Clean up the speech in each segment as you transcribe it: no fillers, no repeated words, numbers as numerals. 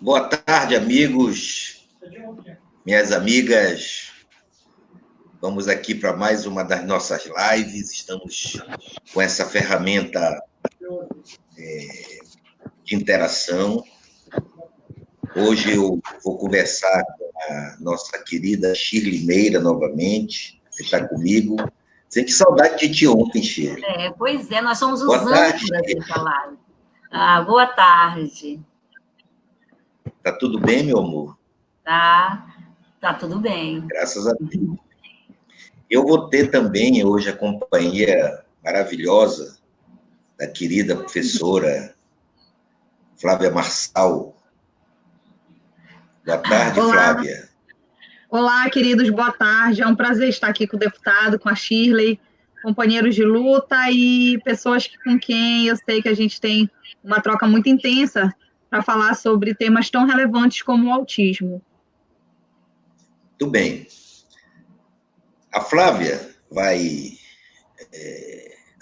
Boa tarde, amigos, minhas amigas. Vamos aqui para mais uma das nossas lives. Estamos com essa ferramenta de interação. Hoje eu vou conversar com a nossa querida Shirley Meira novamente. Você está comigo. Senti saudade de ti ontem, Shirley. Pois é, nós somos os âncoras dessa live. Boa tarde. Tá tudo bem, meu amor? Tá tudo bem. Graças a Deus. Eu vou ter também hoje a companhia maravilhosa da querida professora Flávia Marçal. Boa tarde, Olá. Flávia. Olá, queridos, boa tarde. É um prazer estar aqui com o deputado, com a Shirley, companheiros de luta e pessoas com quem eu sei que a gente tem uma troca muito intensa para falar sobre temas tão relevantes como o autismo. Tudo bem. A Flávia vai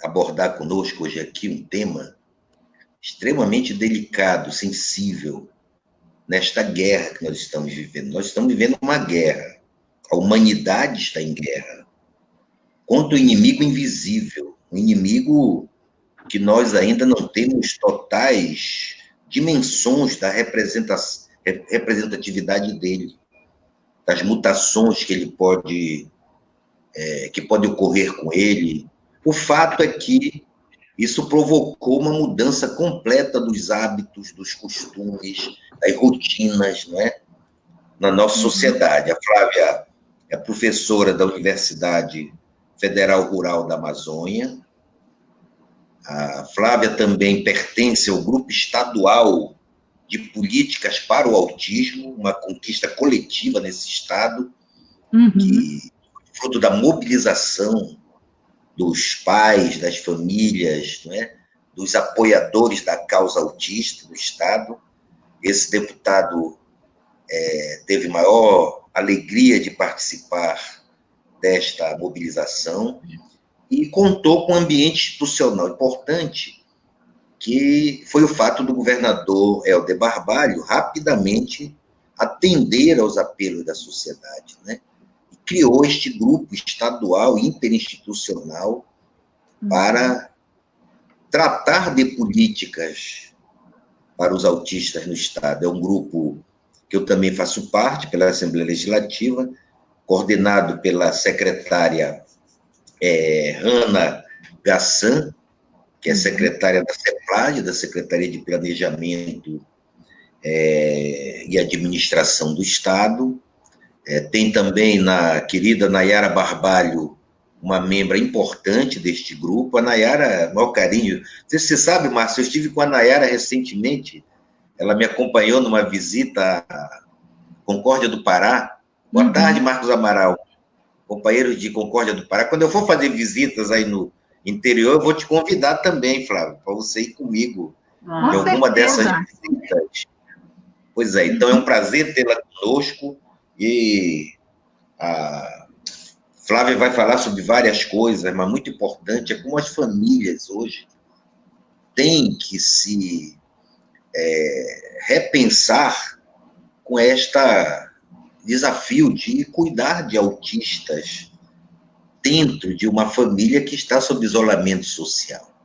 abordar conosco hoje aqui um tema extremamente delicado, sensível, nesta guerra que nós estamos vivendo. Nós estamos vivendo uma guerra. A humanidade está em guerra contra o inimigo invisível, um inimigo que nós ainda não temos totais dimensões da representatividade dele, das mutações que ele pode ocorrer com ele. O fato é que isso provocou uma mudança completa dos hábitos, dos costumes, das rotinas, não é? Na nossa sociedade. A Flávia é professora da Universidade Federal Rural da Amazônia. A Flávia também pertence ao Grupo Estadual de Políticas para o Autismo, uma conquista coletiva nesse estado, que fruto da mobilização dos pais, das famílias, não é? Dos apoiadores da causa autista do estado. Esse deputado teve maior alegria de participar desta mobilização e contou com um ambiente institucional importante, que foi o fato do governador Helder Barbalho rapidamente atender aos apelos da sociedade, né? E criou este grupo estadual interinstitucional para tratar de políticas para os autistas no estado. É um grupo que eu também faço parte, pela Assembleia Legislativa, coordenado pela secretária Ana Gassan, que é secretária da CEPLAD, da Secretaria de Planejamento e Administração do Estado. Tem também na querida Nayara Barbalho, uma membra importante deste grupo. A Nayara, maior carinho. Você sabe, Márcio, eu estive com a Nayara recentemente. Ela me acompanhou numa visita à Concórdia do Pará. Boa tarde, Marcos Amaral, companheiro de Concórdia do Pará. Quando eu for fazer visitas aí no interior, eu vou te convidar também, Flávio, para você ir comigo em alguma dessas visitas. Pois é, então é um prazer tê-la conosco e a Flávia vai falar sobre várias coisas, mas muito importante é como as famílias hoje têm que se repensar com este desafio de cuidar de autistas dentro de uma família que está sob isolamento social.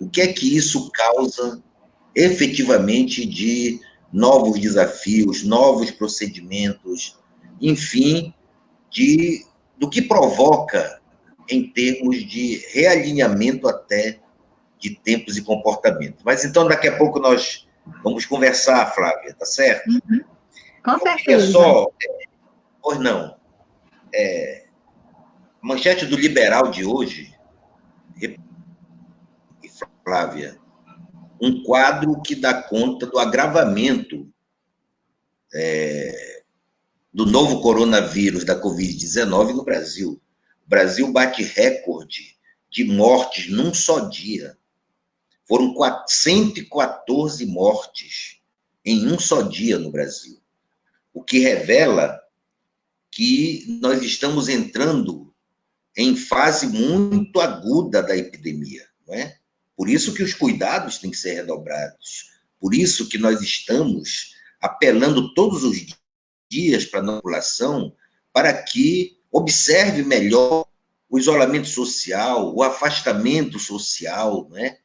O que é que isso causa efetivamente de novos desafios, novos procedimentos, enfim, do que provoca em termos de realinhamento até de tempos e comportamentos. Mas então daqui a pouco nós vamos conversar, Flávia, tá certo? Com certeza. Pois não. Manchete do Liberal de hoje, Flávia, um quadro que dá conta do agravamento do novo coronavírus da Covid-19 no Brasil. O Brasil bate recorde de mortes num só dia. Foram 114 mortes em um só dia no Brasil, o que revela que nós estamos entrando em fase muito aguda da epidemia, não é? Por isso que os cuidados têm que ser redobrados, por isso que nós estamos apelando todos os dias para a população para que observe melhor o isolamento social, o afastamento social, né?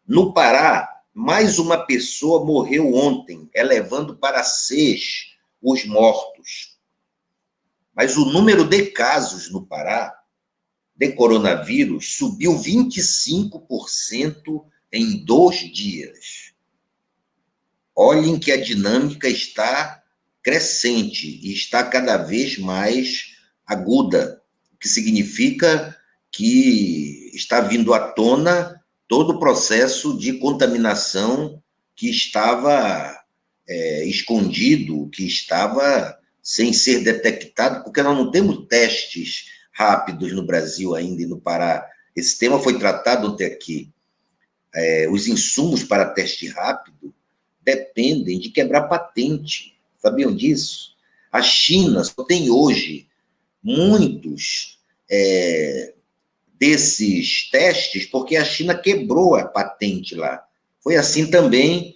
No Pará, mais uma pessoa morreu ontem, elevando para 6 os mortos. Mas o número de casos no Pará de coronavírus subiu 25% em 2 dias. Olhem que a dinâmica está crescente e está cada vez mais aguda, o que significa que está vindo à tona todo o processo de contaminação que estava escondido, que estava sem ser detectado, porque nós não temos testes rápidos no Brasil ainda e no Pará. Esse tema foi tratado até aqui. Os insumos para teste rápido dependem de quebrar patente. Sabiam disso? A China só tem hoje muitos desses testes porque a China quebrou a patente lá. Foi assim também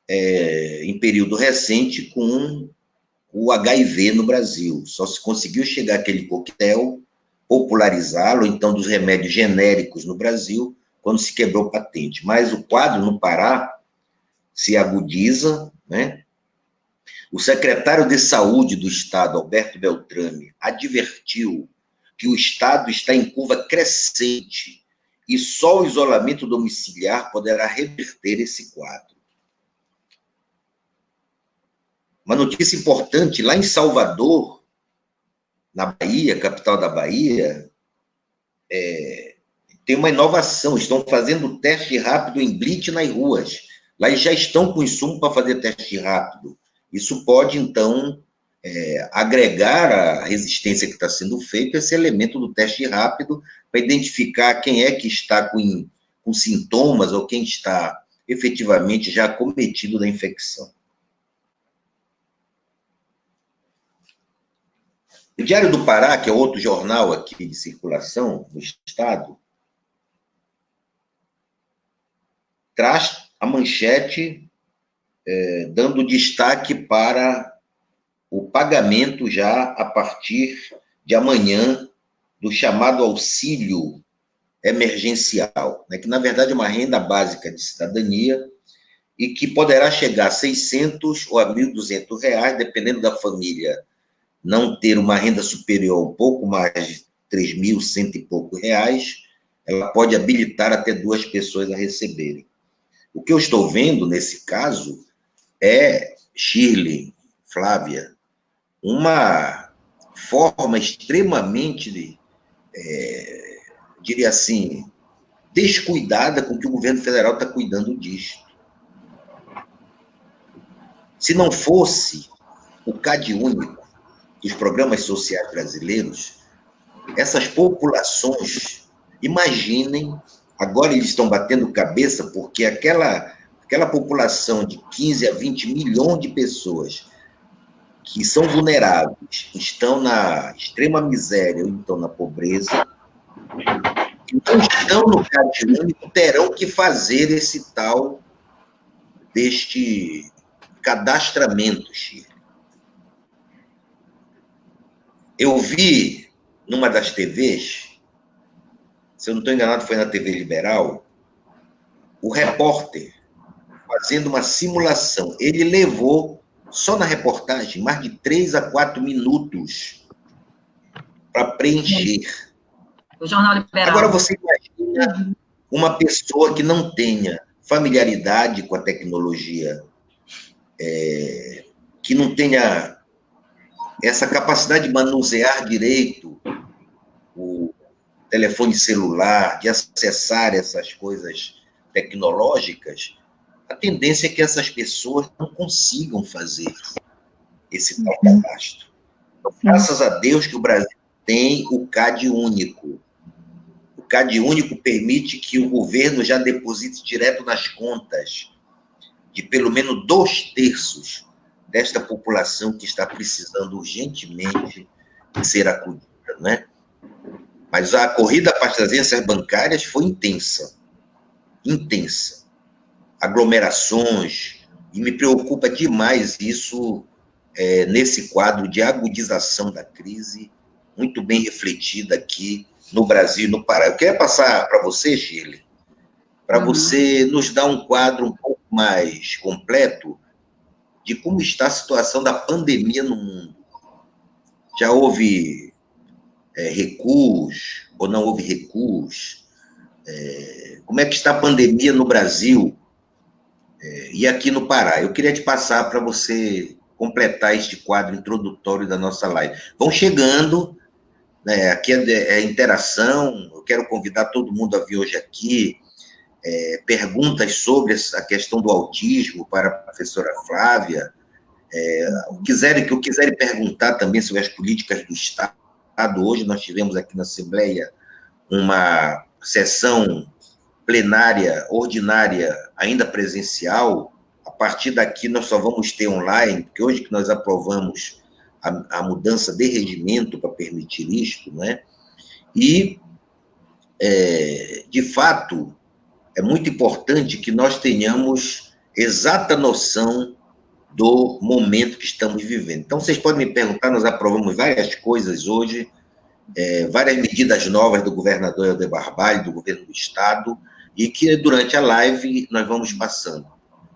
em período recente com o HIV no Brasil. Só se conseguiu chegar àquele coquetel, popularizá-lo, então, dos remédios genéricos no Brasil, quando se quebrou patente. Mas o quadro no Pará se agudiza, né? O secretário de Saúde do Estado, Alberto Beltrame, advertiu que o Estado está em curva crescente e só o isolamento domiciliar poderá reverter esse quadro. Uma notícia importante, lá em Salvador, na Bahia, capital da Bahia, tem uma inovação, estão fazendo teste rápido em blitz nas ruas. Lá eles já estão com insumo para fazer teste rápido. Isso pode, então, agregar à resistência que está sendo feita esse elemento do teste rápido para identificar quem é que está com sintomas ou quem está efetivamente já acometido da infecção. O Diário do Pará, que é outro jornal aqui de circulação no Estado, traz a manchete dando destaque para o pagamento já a partir de amanhã do chamado auxílio emergencial, né, que na verdade é uma renda básica de cidadania e que poderá chegar a 600 ou a 1.200 reais, dependendo da família não ter uma renda superior a um pouco mais de 3.100 e pouco reais, ela pode habilitar até 2 pessoas a receberem. O que eu estou vendo nesse caso é, Shirley, Flávia, uma forma extremamente, diria assim, descuidada com que o governo federal está cuidando disso. Se não fosse o CadÚnico dos programas sociais brasileiros, essas populações, imaginem, agora eles estão batendo cabeça porque aquela população de 15 a 20 milhões de pessoas que são vulneráveis, estão na extrema miséria ou então na pobreza, e não estão no CadÚnico, terão que fazer esse tal deste cadastramento, Chico. Eu vi numa das TVs, se eu não estou enganado, foi na TV Liberal, o repórter fazendo uma simulação. Ele levou, só na reportagem, mais de 3 a 4 minutos para preencher. O Jornal Liberal. Agora você imagina uma pessoa que não tenha familiaridade com a tecnologia, que não tenha essa capacidade de manusear direito o telefone celular, de acessar essas coisas tecnológicas, a tendência é que essas pessoas não consigam fazer esse tal cadastro. Então, graças a Deus que o Brasil tem o CadÚnico. O CadÚnico permite que o governo já deposite direto nas contas de pelo menos 2/3 desta população que está precisando urgentemente de ser acudida, né? Mas a corrida para as agências bancárias foi intensa. Intensa. Aglomerações, E me preocupa demais isso nesse quadro de agudização da crise, muito bem refletida aqui no Brasil e no Pará. Eu queria passar para você, Shirley, para você nos dar um quadro um pouco mais completo de como está a situação da pandemia no mundo. Já houve recuos ou não houve recuos? Como é que está a pandemia no Brasil e aqui no Pará? Eu queria te passar para você completar este quadro introdutório da nossa live. Vão chegando, né, aqui é interação, eu quero convidar todo mundo a vir hoje aqui, perguntas sobre a questão do autismo para a professora Flávia, o que quiserem perguntar também sobre as políticas do Estado. Hoje nós tivemos aqui na Assembleia uma sessão plenária, ordinária, ainda presencial. A partir daqui nós só vamos ter online, porque hoje que nós aprovamos a mudança de regimento para permitir isto, né? E, de fato, é muito importante que nós tenhamos exata noção do momento que estamos vivendo. Então, vocês podem me perguntar, nós aprovamos várias coisas hoje, várias medidas novas do governador Helder Barbalho, do governo do Estado, e que durante a live nós vamos passando.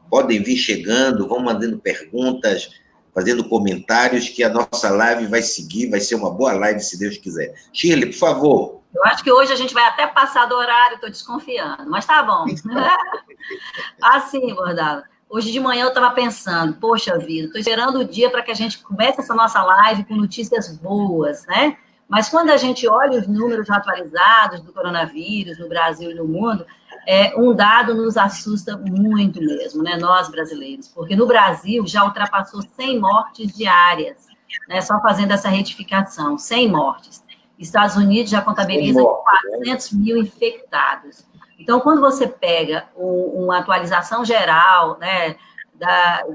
Podem vir chegando, vão mandando perguntas, fazendo comentários, que a nossa live vai seguir, vai ser uma boa live, se Deus quiser. Shirley, por favor. Eu acho que hoje a gente vai até passar do horário, estou desconfiando, mas tá bom. Assim, Bordalo, hoje de manhã eu estava pensando, poxa vida, estou esperando o dia para que a gente comece essa nossa live com notícias boas, né? Mas quando a gente olha os números atualizados do coronavírus no Brasil e no mundo, um dado nos assusta muito mesmo, né, nós brasileiros, porque no Brasil já ultrapassou 100 mortes diárias, né, só fazendo essa retificação, 100 mortes. Estados Unidos já contabiliza 400 mil infectados. Então, quando você pega uma atualização geral, né,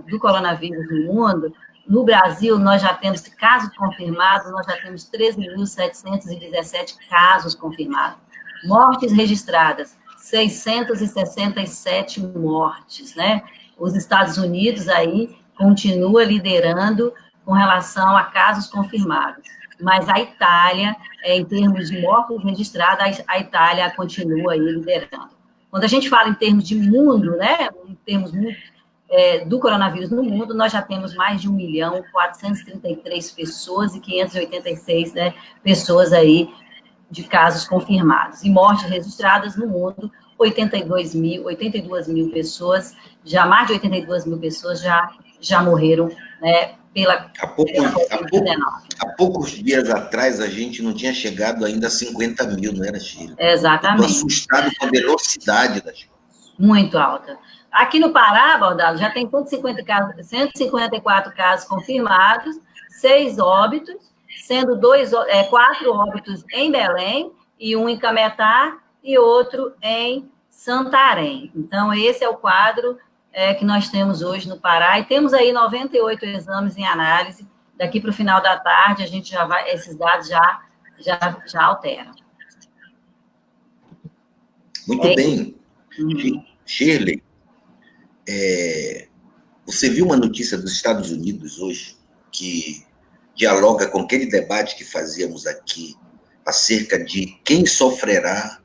do coronavírus no mundo, no Brasil, nós já temos casos confirmados, nós já temos 13.717 casos confirmados. Mortes registradas, 667 mortes, né? Os Estados Unidos aí continua liderando com relação a casos confirmados. Mas a Itália, em termos de mortes registradas, a Itália continua aí liderando. Quando a gente fala em termos de mundo, né? Em termos do coronavírus no mundo, nós já temos mais de 1.433 pessoas e 586, né, pessoas aí de casos confirmados. E mortes registradas no mundo, 82 mil pessoas, mais de 82 mil pessoas já morreram, né, pela Covid-19. Há poucos dias atrás, a gente não tinha chegado ainda a 50 mil, não era, Chile? Exatamente. Estou assustado com a velocidade das coisas. Muito alta. Aqui no Pará, Bordalo, já tem 154 casos confirmados, 6 óbitos, sendo 4 óbitos em Belém, e um em Cametá, e outro em Santarém. Então, esse é o quadro que nós temos hoje no Pará, e temos aí 98 exames em análise. Daqui para o final da tarde, a gente já vai, esses dados já alteram. Muito bem. Shirley, você viu uma notícia dos Estados Unidos hoje que dialoga com aquele debate que fazíamos aqui acerca de quem sofrerá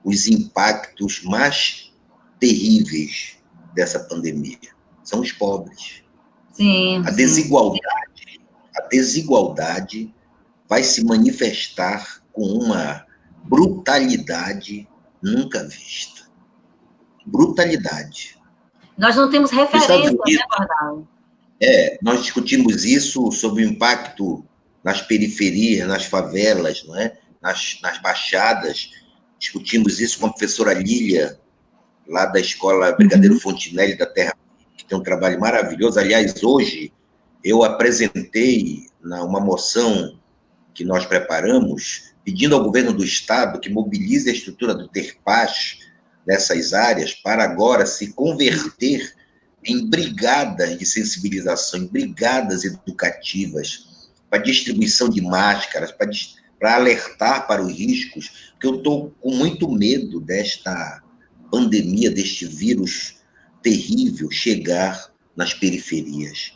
os impactos mais terríveis dessa pandemia? São os pobres. Sim. A desigualdade vai se manifestar com uma brutalidade nunca vista. Brutalidade. Nós não temos referência, né, Bordalo? Nós discutimos isso sobre o impacto nas periferias, nas favelas, não é? nas baixadas. Discutimos isso com a professora Lília, lá da Escola Brigadeiro Fontinelli da Terra, que tem um trabalho maravilhoso. Aliás, hoje eu apresentei uma moção que nós preparamos, pedindo ao governo do Estado que mobilize a estrutura do TERPAS nessas áreas para agora se converter em brigadas de sensibilização, em brigadas educativas, para distribuição de máscaras, para alertar para os riscos, porque eu estou com muito medo desta pandemia, deste vírus terrível chegar nas periferias.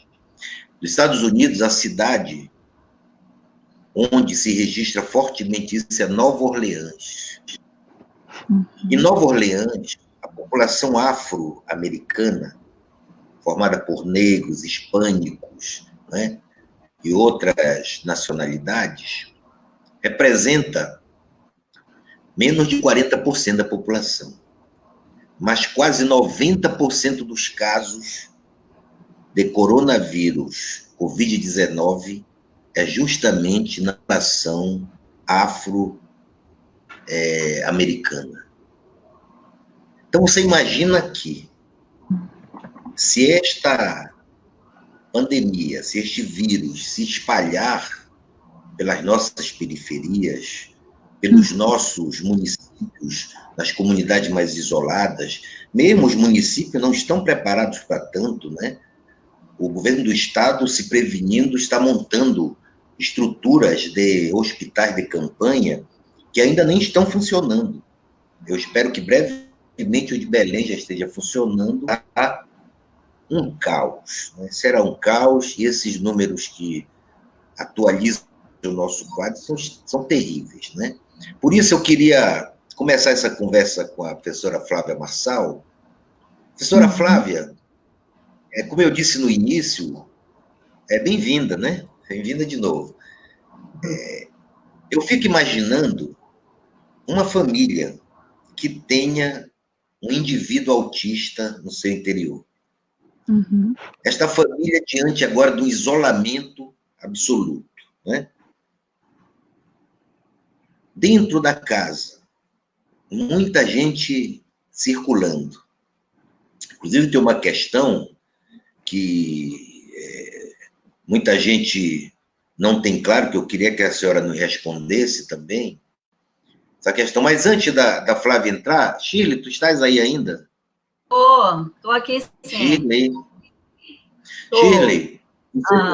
Nos Estados Unidos, a cidade onde se registra fortemente isso é Nova Orleans. Em Nova Orleans, a população afro-americana, formada por negros, hispânicos, né, e outras nacionalidades, representa menos de 40% da população. Mas quase 90% dos casos de coronavírus, Covid-19, é justamente na nação afro-americana. Então, você imagina que, se esta pandemia, se este vírus se espalhar pelas nossas periferias, pelos nossos municípios, nas comunidades mais isoladas, mesmo os municípios não estão preparados para tanto, né? O governo do estado, se prevenindo, está montando estruturas de hospitais de campanha que ainda nem estão funcionando. Eu espero que brevemente o de Belém já esteja funcionando. Há um caos, né? Será um caos, e esses números que atualizam o nosso quadro são terríveis, né? Por isso eu queria começar essa conversa com a professora Flávia Marçal. Professora Flávia, como eu disse no início, bem-vinda, né? Bem-vinda de novo. Eu fico imaginando uma família que tenha um indivíduo autista no seu interior. Esta família diante agora do isolamento absoluto, né? Dentro da casa, muita gente circulando. Inclusive, tem uma questão que muita gente não tem claro, que eu queria que a senhora nos respondesse também, essa questão. Mas antes da Flávia entrar, Shirley, tu estás aí ainda? Estou aqui sim. Shirley,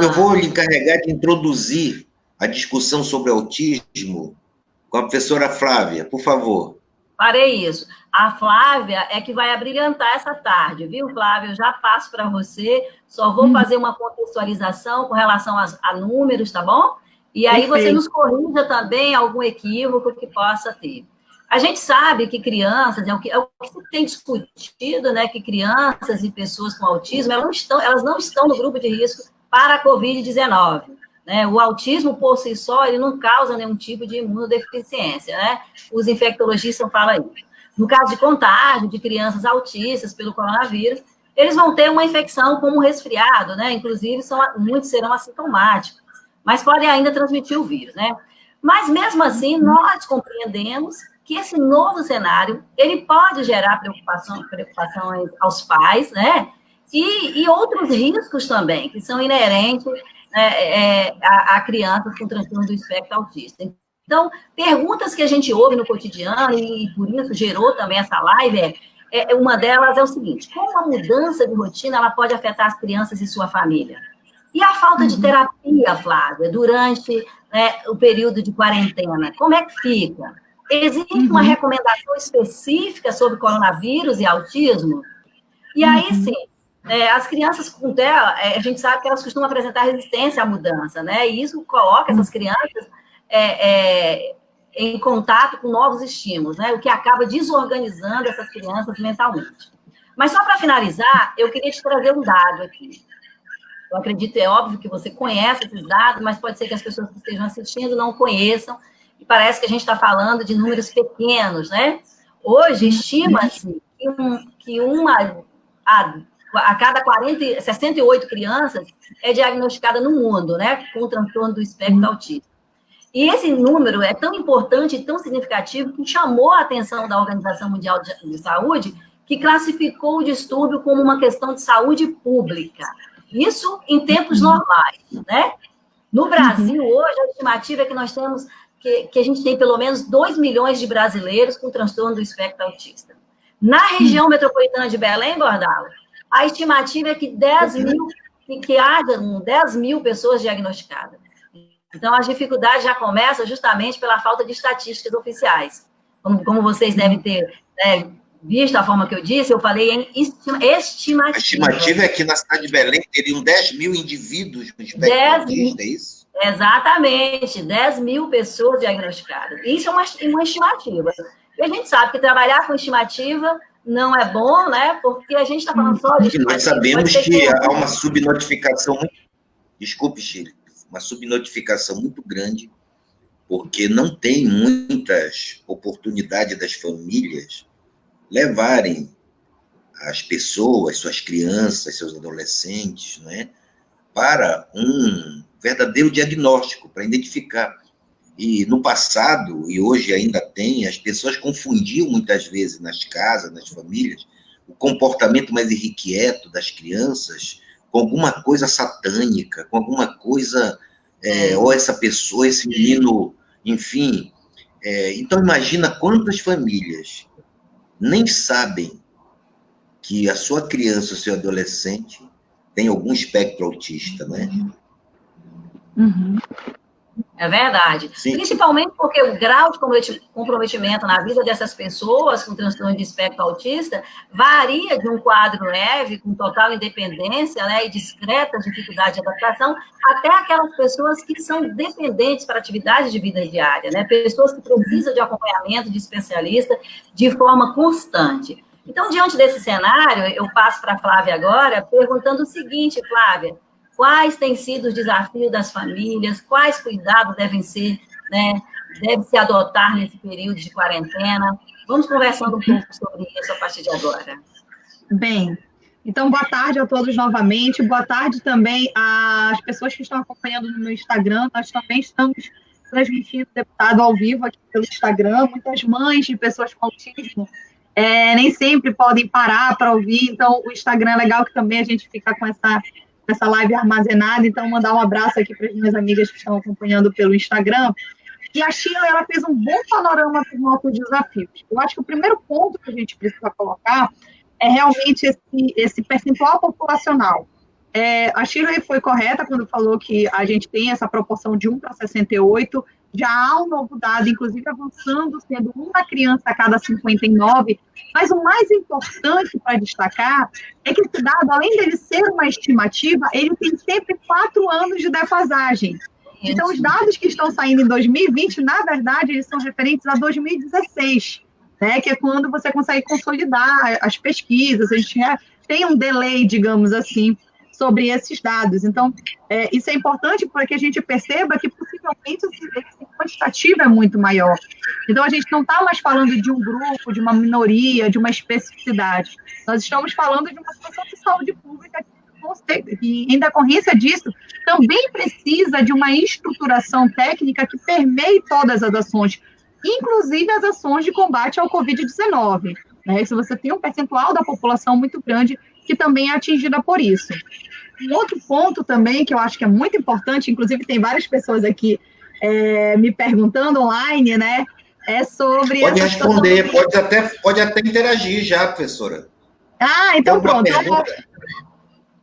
eu vou lhe encarregar de introduzir a discussão sobre autismo com a professora Flávia, por favor. Farei isso. A Flávia é que vai abrilhantar essa tarde, viu, Flávia? Eu já passo para você, só vou fazer uma contextualização com relação a números, tá bom? E aí você nos corrija também algum equívoco que possa ter. A gente sabe que crianças, é o que se tem discutido, né, que crianças e pessoas com autismo, elas não estão no grupo de risco para a Covid-19. Né? O autismo, por si só, ele não causa nenhum tipo de imunodeficiência, né? Os infectologistas falam isso. No caso de contágio de crianças autistas pelo coronavírus, eles vão ter uma infecção como resfriado, né? Inclusive, muitos serão assintomáticos, mas podem ainda transmitir o vírus, né? Mas, mesmo assim, nós compreendemos que esse novo cenário, ele pode gerar preocupações aos pais, né? E outros riscos também, que são inerentes a crianças com transtorno do espectro autista. Então, perguntas que a gente ouve no cotidiano, e por isso gerou também essa live, uma delas é o seguinte: como a mudança de rotina ela pode afetar as crianças e sua família? E a falta de terapia, Flávia, durante o período de quarentena, como é que fica? Existe uma recomendação específica sobre coronavírus e autismo? E aí, sim, as crianças com TEA, a gente sabe que elas costumam apresentar resistência à mudança, né? E isso coloca essas crianças em contato com novos estímulos, né? O que acaba desorganizando essas crianças mentalmente. Mas só para finalizar, eu queria te trazer um dado aqui. Eu acredito, é óbvio que você conhece esses dados, mas pode ser que as pessoas que estejam assistindo não conheçam, e parece que a gente está falando de números pequenos, né? Hoje, estima-se que a cada 68 crianças é diagnosticada no mundo, né, com o transtorno do espectro autista. E esse número é tão importante e tão significativo que chamou a atenção da Organização Mundial de Saúde, que classificou o distúrbio como uma questão de saúde pública. Isso em tempos normais, né? No Brasil, hoje, a estimativa é que nós temos, que a gente tem pelo menos 2 milhões de brasileiros com transtorno do espectro autista. Na região metropolitana de Belém, Bordalo, a estimativa é que haja 10 mil pessoas diagnosticadas. Então, as dificuldades já começam justamente pela falta de estatísticas oficiais. Como vocês devem ter visto a forma que eu disse, eu falei em estimativa. A estimativa é que na cidade de Belém teriam 10 mil indivíduos com espectro autista, é isso? Exatamente, 10 mil pessoas diagnosticadas. Isso é uma estimativa. E a gente sabe que trabalhar com estimativa não é bom, né? Porque a gente está falando só de estimativa. Nós sabemos que há uma subnotificação, desculpe, Shirley, uma subnotificação muito grande, porque não tem muitas oportunidades das famílias levarem as pessoas, suas crianças, seus adolescentes, né, para um verdadeiro diagnóstico, para identificar. E no passado, e hoje ainda tem, as pessoas confundiam muitas vezes nas casas, nas famílias, o comportamento mais irrequieto das crianças com alguma coisa satânica, com alguma coisa, ou essa pessoa, esse menino, enfim. Então, imagina quantas famílias nem sabem que a sua criança, o seu adolescente, tem algum espectro autista, né? Uhum. É verdade. Sim. Principalmente porque o grau de comprometimento na vida dessas pessoas com transtorno de espectro autista varia de um quadro leve, com total independência, né, e discretas dificuldades de adaptação, até aquelas pessoas que são dependentes para atividades de vida diária, né, pessoas que precisam de acompanhamento de especialista de forma constante. Então, diante desse cenário, eu passo para a Flávia agora, perguntando o seguinte, Flávia: quais têm sido os desafios das famílias? Quais cuidados devem ser, né, deve-se adotar nesse período de quarentena? Vamos conversando um pouco sobre isso a partir de agora. Bem, então, boa tarde a todos novamente. Boa tarde também às pessoas que estão acompanhando no meu Instagram. Nós também estamos transmitindo o deputado ao vivo aqui pelo Instagram. Muitas mães de pessoas com autismo nem sempre podem parar para ouvir. Então, o Instagram é legal que também a gente fica com essa live armazenada, então mandar um abraço aqui para as minhas amigas que estão acompanhando pelo Instagram. E a Sheila, ela fez um bom panorama dos nossos desafios. Eu acho que o primeiro ponto que a gente precisa colocar é realmente esse percentual populacional. A Sheila foi correta quando falou que a gente tem essa proporção de 1 para 68, já há um novo dado, inclusive avançando, sendo uma criança a cada 59, mas o mais importante para destacar é que esse dado, além dele ser uma estimativa, ele tem sempre 4 anos de defasagem. Então, os dados que estão saindo em 2020, na verdade, eles são referentes a 2016, né, que é quando você consegue consolidar as pesquisas, a gente tem um delay, digamos assim, sobre esses dados. Então, isso é importante para que a gente perceba que, possivelmente, esse quantitativo é muito maior. Então, a gente não está mais falando de um grupo, de uma minoria, de uma especificidade. Nós estamos falando de uma situação de saúde pública que, em decorrência disso, também precisa de uma estruturação técnica que permeie todas as ações, inclusive as ações de combate ao Covid-19. Né? Se você tem um percentual da população muito grande que também é atingida por isso. Um outro ponto também que eu acho que é muito importante, inclusive tem várias pessoas aqui me perguntando online, né? É sobre... Pode responder, pode até interagir já, professora. Então pronto.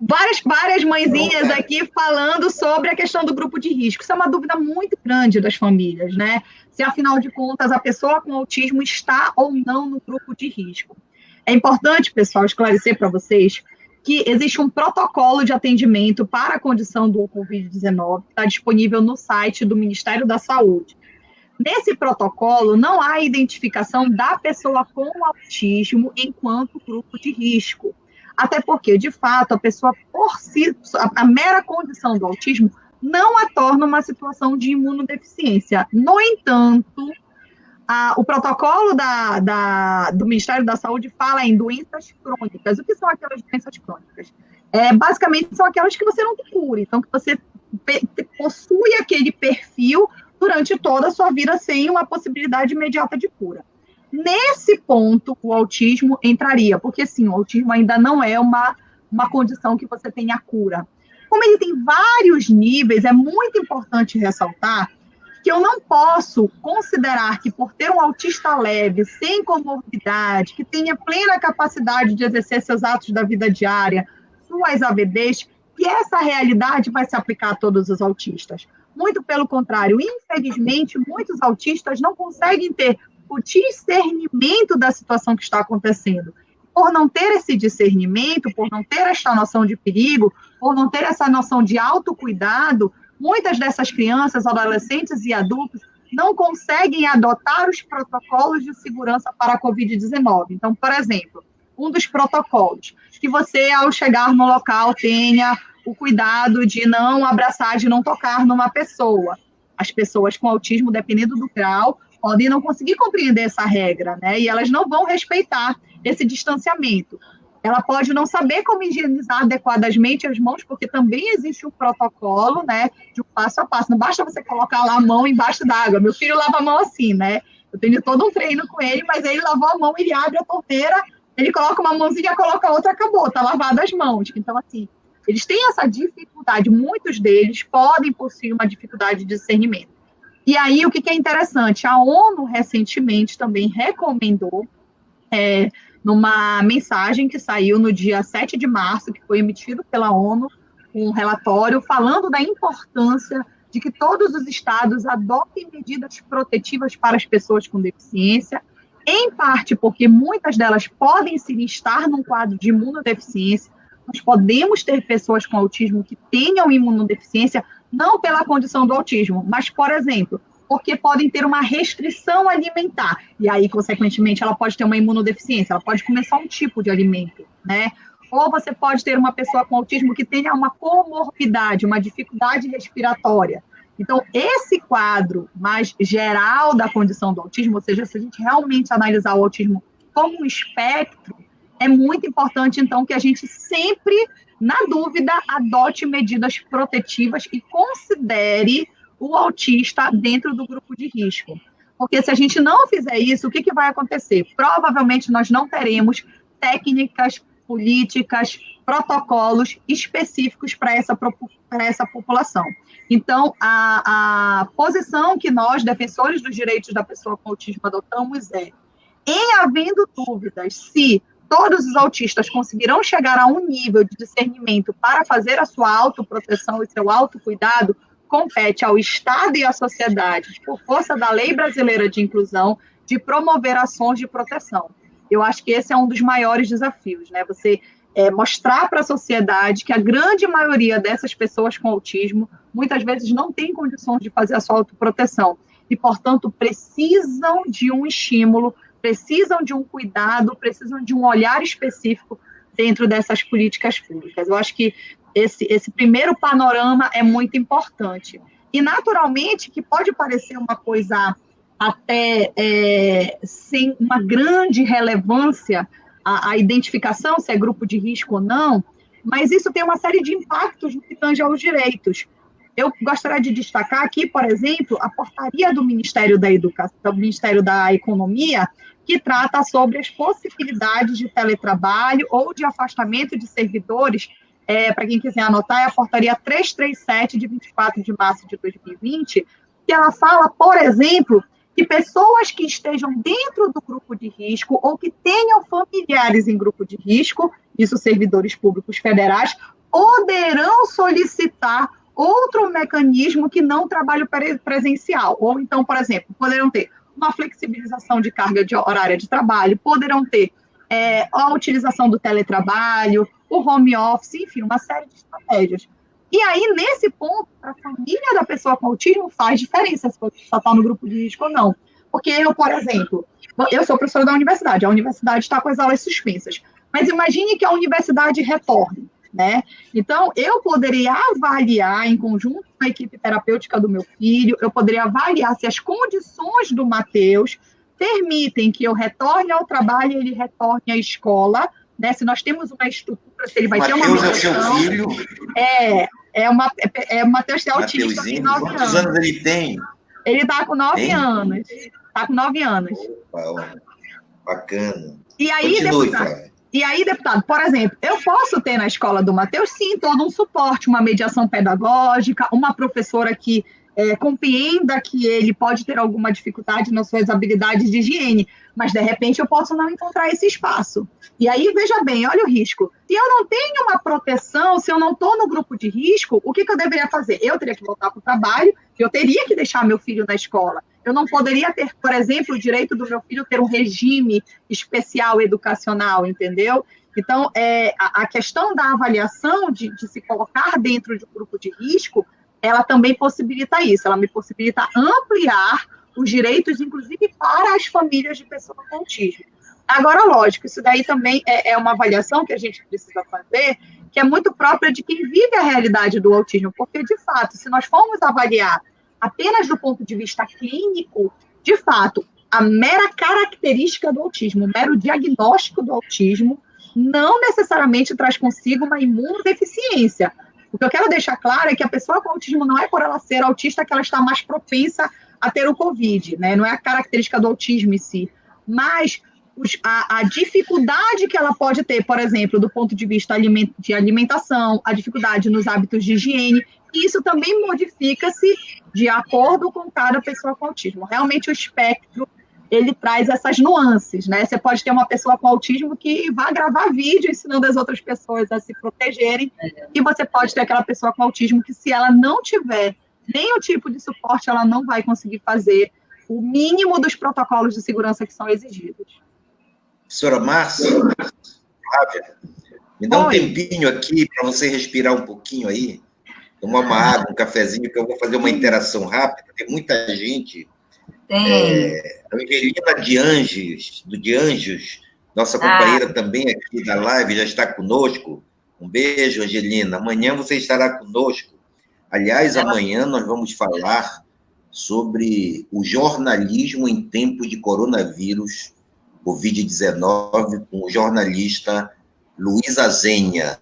Várias mãezinhas aqui falando sobre a questão do grupo de risco. Isso é uma dúvida muito grande das famílias, né? Se, afinal de contas, a pessoa com autismo está ou não no grupo de risco. É importante, pessoal, esclarecer para vocês que existe um protocolo de atendimento para a condição do Covid-19 que está disponível no site do Ministério da Saúde. Nesse protocolo, não há identificação da pessoa com autismo enquanto grupo de risco. Até porque, de fato, a pessoa por si, a mera condição do autismo não a torna uma situação de imunodeficiência. No entanto, o protocolo do Ministério da Saúde fala em doenças crônicas. O que são aquelas doenças crônicas? Basicamente, são aquelas que você não tem cura. Então, que você possui aquele perfil durante toda a sua vida sem uma possibilidade imediata de cura. Nesse ponto, o autismo entraria, porque, sim, o autismo ainda não é uma condição que você tenha cura. Como ele tem vários níveis, é muito importante ressaltar que eu não posso considerar que, por ter um autista leve, sem comorbidade, que tenha plena capacidade de exercer seus atos da vida diária, suas AVDs, que essa realidade vai se aplicar a todos os autistas. Muito pelo contrário, infelizmente, muitos autistas não conseguem ter o discernimento da situação que está acontecendo. Por não ter esse discernimento, por não ter esta noção de perigo, por não ter essa noção de autocuidado, muitas dessas crianças, adolescentes e adultos não conseguem adotar os protocolos de segurança para a Covid-19. Então, por exemplo, um dos protocolos, que você, ao chegar no local, tenha o cuidado de não abraçar, de não tocar numa pessoa. As pessoas com autismo, dependendo do grau, podem não conseguir compreender essa regra, né? E elas não vão respeitar esse distanciamento. Ela pode não saber como higienizar adequadamente as mãos, porque também existe um protocolo, né, de um passo a passo. Não basta você colocar lá a mão embaixo d'água. Meu filho lava a mão assim, né? Eu tenho todo um treino com ele, mas ele lavou a mão, ele abre a torneira, ele coloca uma mãozinha, coloca a outra, acabou, tá lavado as mãos. Então, assim, eles têm essa dificuldade, muitos deles podem possuir uma dificuldade de discernimento. E aí, o que é interessante? A ONU, recentemente, também recomendou, numa mensagem que saiu no dia 7 de março, que foi emitido pela ONU, um relatório falando da importância de que todos os estados adotem medidas protetivas para as pessoas com deficiência, em parte porque muitas delas podem sim estar num quadro de imunodeficiência. Nós podemos ter pessoas com autismo que tenham imunodeficiência, não pela condição do autismo, mas, por exemplo, porque podem ter uma restrição alimentar, e aí, consequentemente, ela pode ter uma imunodeficiência, ela pode comer só um tipo de alimento, né? Ou você pode ter uma pessoa com autismo que tenha uma comorbidade, uma dificuldade respiratória. Então, esse quadro mais geral da condição do autismo, ou seja, se a gente realmente analisar o autismo como um espectro, é muito importante, então, que a gente sempre, na dúvida, adote medidas protetivas e considere o autista dentro do grupo de risco. Porque se a gente não fizer isso, o que vai acontecer? Provavelmente nós não teremos técnicas, políticas, protocolos específicos para essa população. Então, a posição que nós, defensores dos direitos da pessoa com autismo, adotamos é, em havendo dúvidas se todos os autistas conseguirão chegar a um nível de discernimento para fazer a sua autoproteção e seu autocuidado, compete ao Estado e à sociedade, por força da Lei Brasileira de Inclusão, de promover ações de proteção. Eu acho que esse é um dos maiores desafios, né? Você mostrar para a sociedade que a grande maioria dessas pessoas com autismo, muitas vezes não tem condições de fazer a sua autoproteção e, portanto, precisam de um estímulo, precisam de um cuidado, precisam de um olhar específico dentro dessas políticas públicas. Eu acho que esse primeiro panorama é muito importante. E, naturalmente, que pode parecer uma coisa até sem uma grande relevância, a identificação, se é grupo de risco ou não, mas isso tem uma série de impactos no que tange aos direitos. Eu gostaria de destacar aqui, por exemplo, a portaria do Ministério da Educação, do Ministério da Economia, que trata sobre as possibilidades de teletrabalho ou de afastamento de servidores. Para quem quiser anotar, é a portaria 337, de 24 de março de 2020, que ela fala, por exemplo, que pessoas que estejam dentro do grupo de risco ou que tenham familiares em grupo de risco, isso servidores públicos federais, poderão solicitar outro mecanismo que não trabalho presencial. Ou então, por exemplo, poderão ter uma flexibilização de carga horária de trabalho, poderão ter a utilização do teletrabalho, o home office, enfim, uma série de estratégias. E aí, nesse ponto, a família da pessoa com autismo faz diferença se você só está no grupo de risco ou não. Porque eu, por exemplo, eu sou professora da universidade, a universidade está com as aulas suspensas, mas imagine que a universidade retorne, né? Então, eu poderia avaliar, em conjunto com a equipe terapêutica do meu filho, eu poderia avaliar se as condições do Matheus permitem que eu retorne ao trabalho e ele retorne à escola, né? Se nós temos uma estrutura, se ele vai ter uma mediação. Matheus é seu filho? O Matheus é autista, tem 9 anos. Quantos anos ele tem? Ele está com 9 anos. Está com 9 anos. Opa, bacana. E aí, deputado, por exemplo, eu posso ter na escola do Matheus, sim, todo um suporte, uma mediação pedagógica, uma professora que compreenda que ele pode ter alguma dificuldade nas suas habilidades de higiene, mas, de repente, eu posso não encontrar esse espaço. E aí, veja bem, olha o risco. Se eu não tenho uma proteção, se eu não estou no grupo de risco, o que eu deveria fazer? Eu teria que voltar para o trabalho, eu teria que deixar meu filho na escola. eu não poderia ter, por exemplo, o direito do meu filho ter um regime especial educacional, entendeu? Então, a questão da avaliação, de se colocar dentro de um grupo de risco, ela também possibilita isso, ela me possibilita ampliar os direitos, inclusive para as famílias de pessoas com autismo. Agora, lógico, isso daí também é uma avaliação que a gente precisa fazer, que é muito própria de quem vive a realidade do autismo, porque, de fato, se nós formos avaliar apenas do ponto de vista clínico, de fato, a mera característica do autismo, o mero diagnóstico do autismo, não necessariamente traz consigo uma imunodeficiência. O que eu quero deixar claro é que a pessoa com autismo não é por ela ser autista que ela está mais propensa a ter o COVID, né? Não é a característica do autismo em si, mas a dificuldade que ela pode ter, por exemplo, do ponto de vista de alimentação, a dificuldade nos hábitos de higiene, isso também modifica-se de acordo com cada pessoa com autismo. Realmente o espectro, ele traz essas nuances, né? Você pode ter uma pessoa com autismo que vai gravar vídeo ensinando as outras pessoas a se protegerem, e você pode ter aquela pessoa com autismo que, se ela não tiver nenhum tipo de suporte, ela não vai conseguir fazer o mínimo dos protocolos de segurança que são exigidos. Professora Márcia, Flávia, me dá um tempinho aqui para você respirar um pouquinho aí, tomar uma água, um cafezinho, que eu vou fazer uma interação rápida. Tem muita gente. Angelina de Anjos, nossa companheira também aqui da live, já está conosco. Um beijo, Angelina. Amanhã você estará conosco. Aliás, amanhã nós vamos falar sobre o jornalismo em tempos de coronavírus, Covid-19, com o jornalista Luiz Azenha.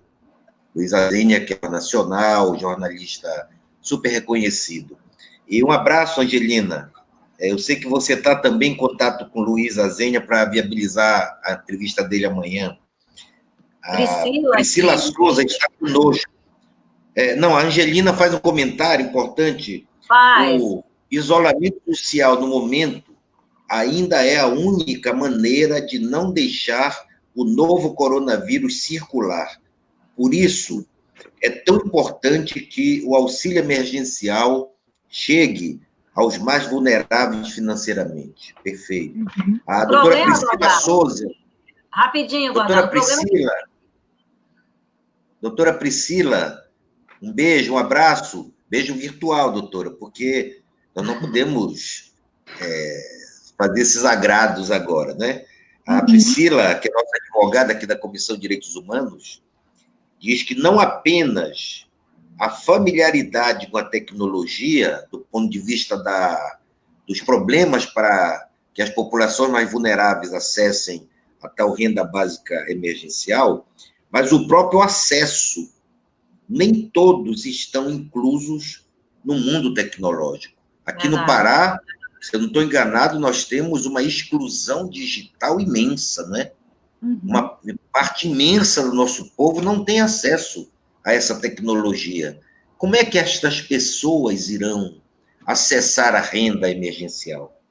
Luiz Azenha, que é nacional, jornalista super reconhecido. E um abraço, Angelina. Eu sei que você está também em contato com o Luiz Azenha para viabilizar a entrevista dele amanhã. A Priscila Souza está conosco. Não, a Angelina faz um comentário importante. O isolamento social, no momento, ainda é a única maneira de não deixar o novo coronavírus circular. Por isso, é tão importante que o auxílio emergencial chegue aos mais vulneráveis financeiramente. Perfeito. A doutora Priscila Souza... Rapidinho, Doutora Priscila, um beijo, um abraço, beijo virtual, doutora, porque nós não podemos fazer esses agrados agora, né? A Priscila, que é nossa advogada aqui da Comissão de Direitos Humanos, diz que não apenas a familiaridade com a tecnologia, do ponto de vista dos problemas para que as populações mais vulneráveis acessem a tal renda básica emergencial, mas o próprio acesso. Nem todos estão inclusos no mundo tecnológico. Aqui no Pará, se eu não estou enganado, nós temos uma exclusão digital imensa, né? Uma parte imensa do nosso povo não tem acesso a essa tecnologia. Como é que estas pessoas irão acessar a renda emergencial?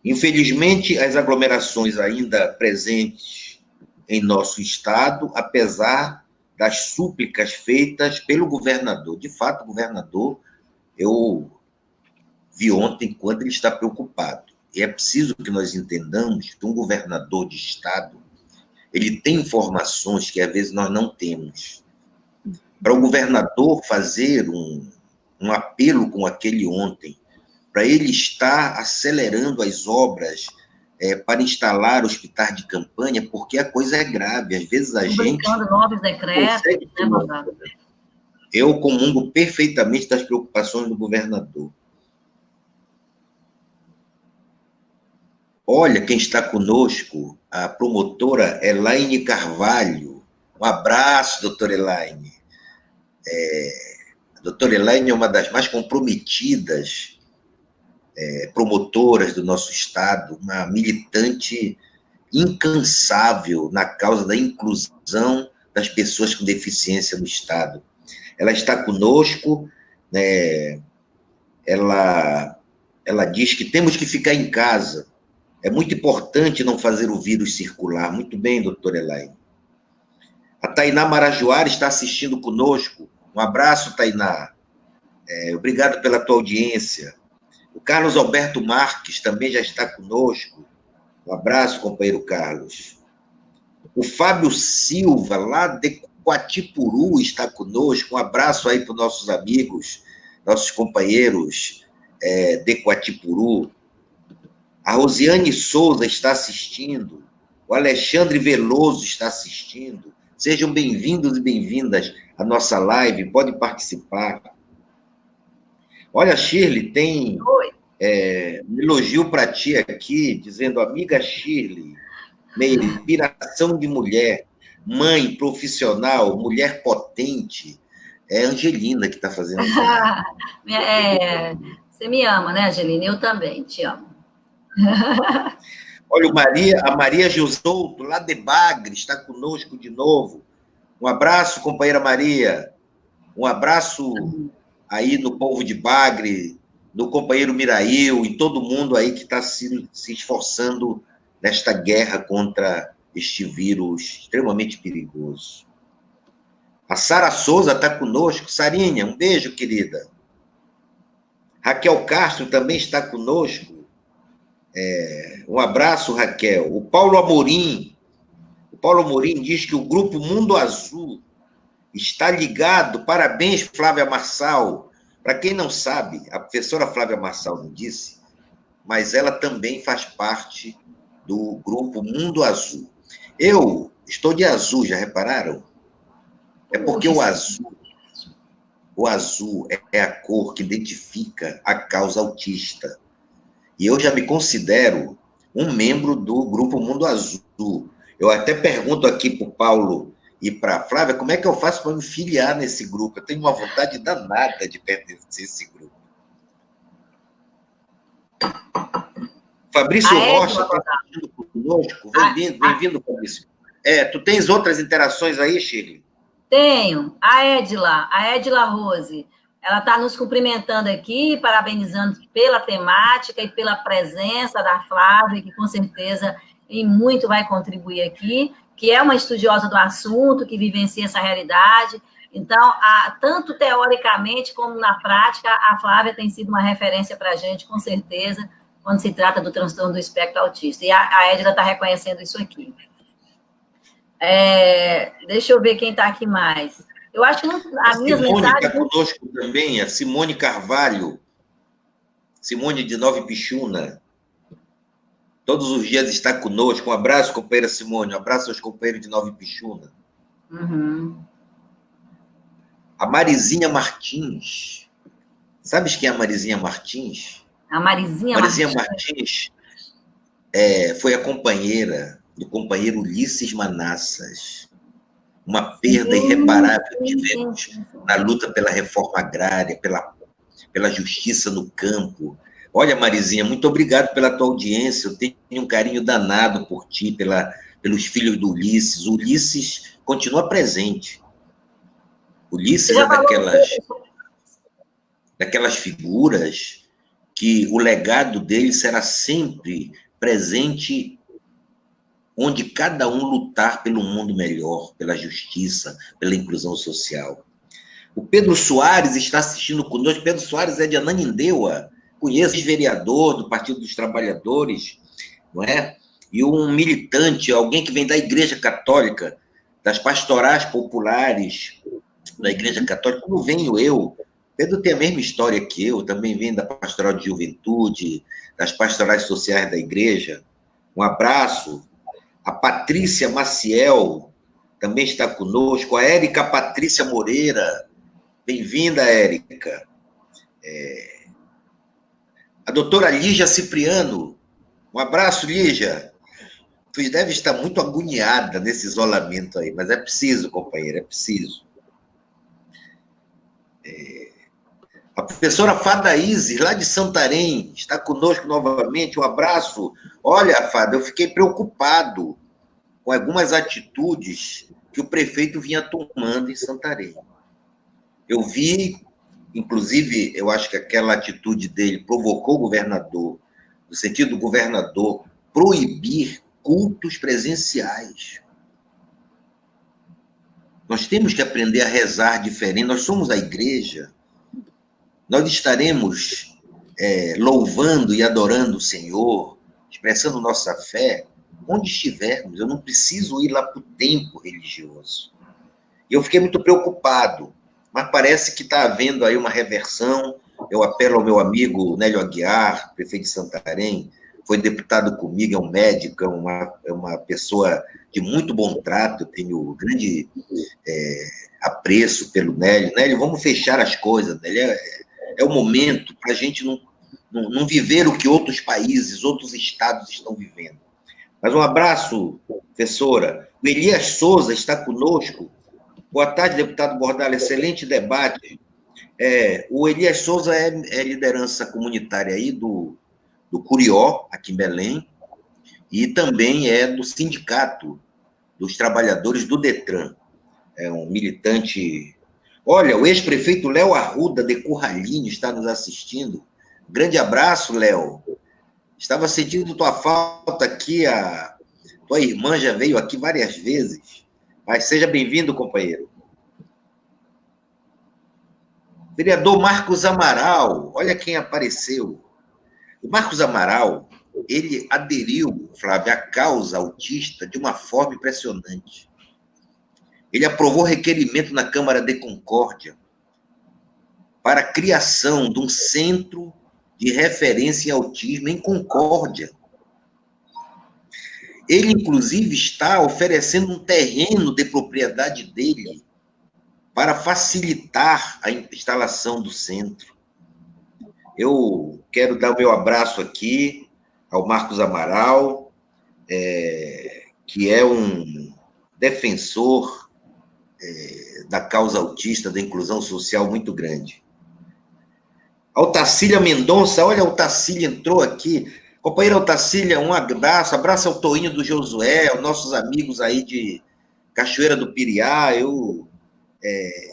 Infelizmente, as aglomerações ainda presentes em nosso estado, apesar das súplicas feitas pelo governador. De fato, o governador, eu vi ontem quanto ele está preocupado. E é preciso que nós entendamos que um governador de estado, ele tem informações que às vezes nós não temos. Para o governador fazer um apelo com aquele ontem, para ele estar acelerando as obras para instalar hospitais de campanha, porque a coisa é grave. Às vezes a gente... novos decretos, né, eu comungo perfeitamente das preocupações do governador. Olha quem está conosco, a promotora Elaine Carvalho. Um abraço, doutora Elaine. A doutora Elaine é uma das mais comprometidas promotoras do nosso estado, uma militante incansável na causa da inclusão das pessoas com deficiência no estado. Ela está conosco, né? Ela diz que temos que ficar em casa. É muito importante não fazer o vírus circular. Muito bem, doutora Elaine. A Tainá Marajoara está assistindo conosco. Um abraço, Tainá. Obrigado pela tua audiência. O Carlos Alberto Marques também já está conosco. Um abraço, companheiro Carlos. O Fábio Silva, lá de Coatipuru, está conosco. Um abraço aí para os nossos amigos, nossos companheiros de Coatipuru. A Rosiane Souza está assistindo. O Alexandre Veloso está assistindo. Sejam bem-vindos e bem-vindas à nossa live. Podem participar. Olha, Shirley, tem um elogio para ti aqui, dizendo, amiga Shirley, meia inspiração de mulher, mãe, profissional, mulher potente. É a Angelina que está fazendo isso. Você me ama, né, Angelina? Eu também te amo. Olha, a Maria Gilsouto, lá de Bagre, está conosco de novo. Um abraço, companheira Maria. Um abraço aí no povo de Bagre, no companheiro Mirail e todo mundo aí que está se esforçando nesta guerra contra este vírus extremamente perigoso. A Sara Souza está conosco. Sarinha, um beijo, querida. Raquel Castro também está conosco. Um abraço, Raquel. O Paulo Amorim diz que o Grupo Mundo Azul está ligado. Parabéns, Flávia Marçal. Para quem não sabe, a professora Flávia Marçal não disse, mas ela também faz parte do Grupo Mundo Azul. Eu estou de azul, já repararam? É porque o azul é a cor que identifica a causa autista. E eu já me considero um membro do Grupo Mundo Azul. Eu até pergunto aqui para o Paulo e para a Flávia, como é que eu faço para me filiar nesse grupo? Eu tenho uma vontade danada de pertencer a esse grupo. Fabrício Rocha está assistindo conosco. Bem-vindo, Fabrício. Tu tens outras interações aí, Shirley? Tenho. A Edila Rose. Ela está nos cumprimentando aqui, parabenizando pela temática e pela presença da Flávia, que com certeza em muito vai contribuir aqui, que é uma estudiosa do assunto, que vivencia essa realidade. Então, tanto teoricamente como na prática, a Flávia tem sido uma referência para a gente, com certeza, quando se trata do transtorno do espectro autista. E a Edila está reconhecendo isso aqui. Deixa eu ver quem está aqui mais. Eu acho que a minha mensagem... está conosco também, a Simone Carvalho. Simone de Nova Ipixuna. Todos os dias está conosco. Um abraço, companheira Simone. Um abraço aos companheiros de Nova Ipixuna. Uhum. A Marizinha Martins. Sabes quem é a Marizinha Martins? A Marizinha Martins foi a companheira do companheiro Ulisses Manassas. Uma perda irreparável que tivemos na luta pela reforma agrária, pela justiça no campo. Olha, Marizinha, muito obrigado pela tua audiência. Eu tenho um carinho danado por ti, pelos filhos do Ulisses. O Ulisses continua presente. Ulisses é daquelas figuras que o legado dele será sempre presente onde cada um lutar pelo mundo melhor, pela justiça, pela inclusão social. O Pedro Soares está assistindo conosco. Pedro Soares é de Ananindeua, conheço, vereador do Partido dos Trabalhadores, não é? E um militante, alguém que vem da Igreja Católica, das pastorais populares da Igreja Católica, como venho eu. Pedro tem a mesma história que eu, também vem da Pastoral de Juventude, das pastorais sociais da Igreja. Um abraço. A Patrícia Maciel também está conosco. A Érica Patrícia Moreira. Bem-vinda, Érica. A doutora Lígia Cipriano. Um abraço, Lígia. Tu deve estar muito agoniada nesse isolamento aí, mas é preciso, companheira, é preciso. A professora Fada Isis, lá de Santarém, está conosco novamente. Um abraço. Olha, Fada, eu fiquei preocupado com algumas atitudes que o prefeito vinha tomando em Santarém. Eu vi, inclusive, eu acho que aquela atitude dele provocou o governador, no sentido do governador proibir cultos presenciais. Nós temos que aprender a rezar diferente. Nós somos a igreja. Nós estaremos louvando e adorando o Senhor, expressando nossa fé, onde estivermos. Eu não preciso ir lá para o templo religioso. E eu fiquei muito preocupado, mas parece que está havendo aí uma reversão. Eu apelo ao meu amigo Nélio Aguiar, prefeito de Santarém, foi deputado comigo, é um médico, é uma pessoa de muito bom trato, eu tenho grande apreço pelo Nélio. Nélio, vamos fechar as coisas, Nélio. É o momento para a gente não viver o que outros países, outros estados estão vivendo. Mas um abraço, professora. O Elias Souza está conosco. Boa tarde, deputado Bordalo, excelente debate. O Elias Souza é liderança comunitária aí do Curió, aqui em Belém, e também é do Sindicato dos Trabalhadores do Detran. É um militante... Olha, o ex-prefeito Léo Arruda, de Curralinho, está nos assistindo. Grande abraço, Léo. Estava sentindo tua falta aqui, a tua irmã já veio aqui várias vezes. Mas seja bem-vindo, companheiro. Vereador Marcos Amaral, olha quem apareceu. O Marcos Amaral, ele aderiu, Flávio, à causa autista de uma forma impressionante. Ele aprovou requerimento na Câmara de Concórdia para a criação de um centro de referência em autismo em Concórdia. Ele, inclusive, está oferecendo um terreno de propriedade dele para facilitar a instalação do centro. Eu quero dar o meu abraço aqui ao Marcos Amaral, que é um defensor da causa autista, da inclusão social muito grande. A Otacília Mendonça, olha, a Otacília entrou aqui. Companheira Otacília, um abraço ao Toinho do Josué, aos nossos amigos aí de Cachoeira do Piriá. Eu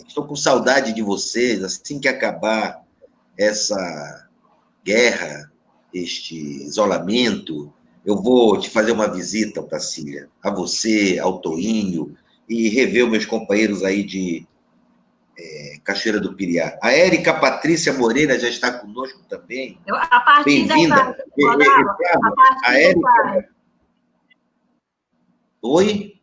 estou com saudade de vocês. Assim que acabar essa guerra, este isolamento, eu vou te fazer uma visita, Otacília, a você, ao Toinho, e rever os meus companheiros aí de Cachoeira do Piriá. A Érica Patrícia Moreira já está conosco também. Bem-vinda. A Érica. Oi?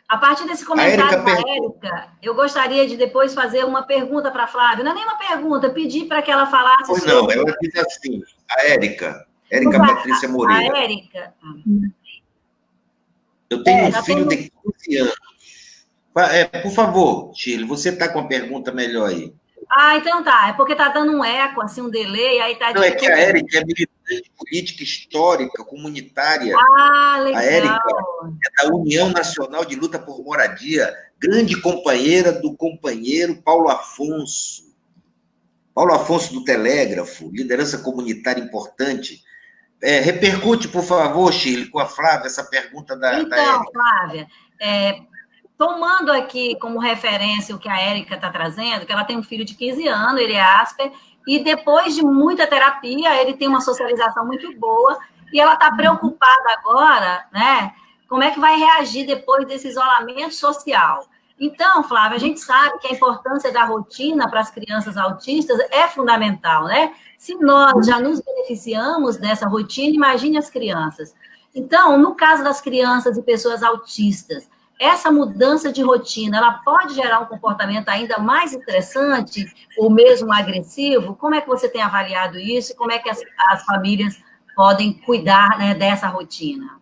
A partir desse comentário da Érica, eu gostaria de depois fazer uma pergunta para a Flávia. Não é nem uma pergunta, pedir para que ela falasse pois sobre... Não, ela diz assim, a Érica Patrícia Moreira. A Érica. Eu tenho um filho de 15 anos. Por favor, Shirley, você está com a pergunta melhor aí. Então tá. É porque está dando um eco, assim, um delay, aí tá... Não, é que a Érica é militante política histórica, comunitária. Legal. A Érica é da União Nacional de Luta por Moradia, grande companheira do companheiro Paulo Afonso. Paulo Afonso do Telégrafo, liderança comunitária importante. Repercute, por favor, Shirley, com a Flávia, essa pergunta da Érica. Então, Flávia, tomando aqui como referência o que a Érica está trazendo, que ela tem um filho de 15 anos, ele é Asper, e depois de muita terapia, ele tem uma socialização muito boa, e ela está preocupada agora, né? Como é que vai reagir depois desse isolamento social? Então, Flávia, a gente sabe que a importância da rotina para as crianças autistas é fundamental, né? Se nós já nos beneficiamos dessa rotina, imagine as crianças. Então, no caso das crianças e pessoas autistas, essa mudança de rotina, ela pode gerar um comportamento ainda mais estressante ou mesmo agressivo? Como é que você tem avaliado isso? Como é que as famílias podem cuidar, né, dessa rotina?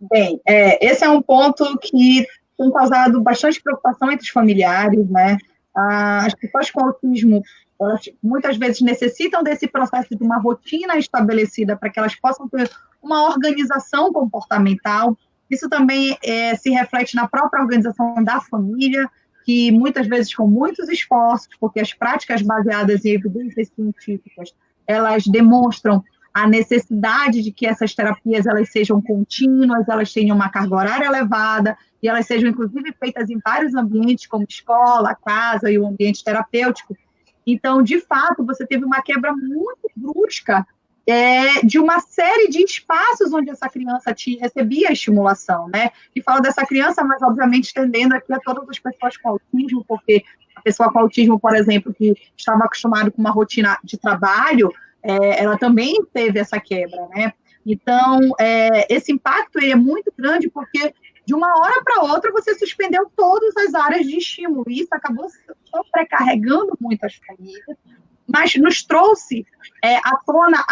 Bem, esse é um ponto que tem causado bastante preocupação entre os familiares, né? As pessoas com autismo, elas muitas vezes necessitam desse processo de uma rotina estabelecida para que elas possam ter uma organização comportamental. Isso também se reflete na própria organização da família, que muitas vezes com muitos esforços, porque as práticas baseadas em evidências científicas, elas demonstram a necessidade de que essas terapias elas sejam contínuas, elas tenham uma carga horária elevada, e elas sejam, inclusive, feitas em vários ambientes, como escola, casa e o ambiente terapêutico. Então, de fato, você teve uma quebra muito brusca de uma série de espaços onde essa criança recebia estimulação, né? E falo dessa criança, mas obviamente estendendo aqui a todas as pessoas com autismo, porque a pessoa com autismo, por exemplo, que estava acostumada com uma rotina de trabalho, ela também teve essa quebra, né? Então, esse impacto é muito grande porque de uma hora para outra você suspendeu todas as áreas de estímulo, e isso acabou sobrecarregando muito as famílias, mas nos trouxe à tona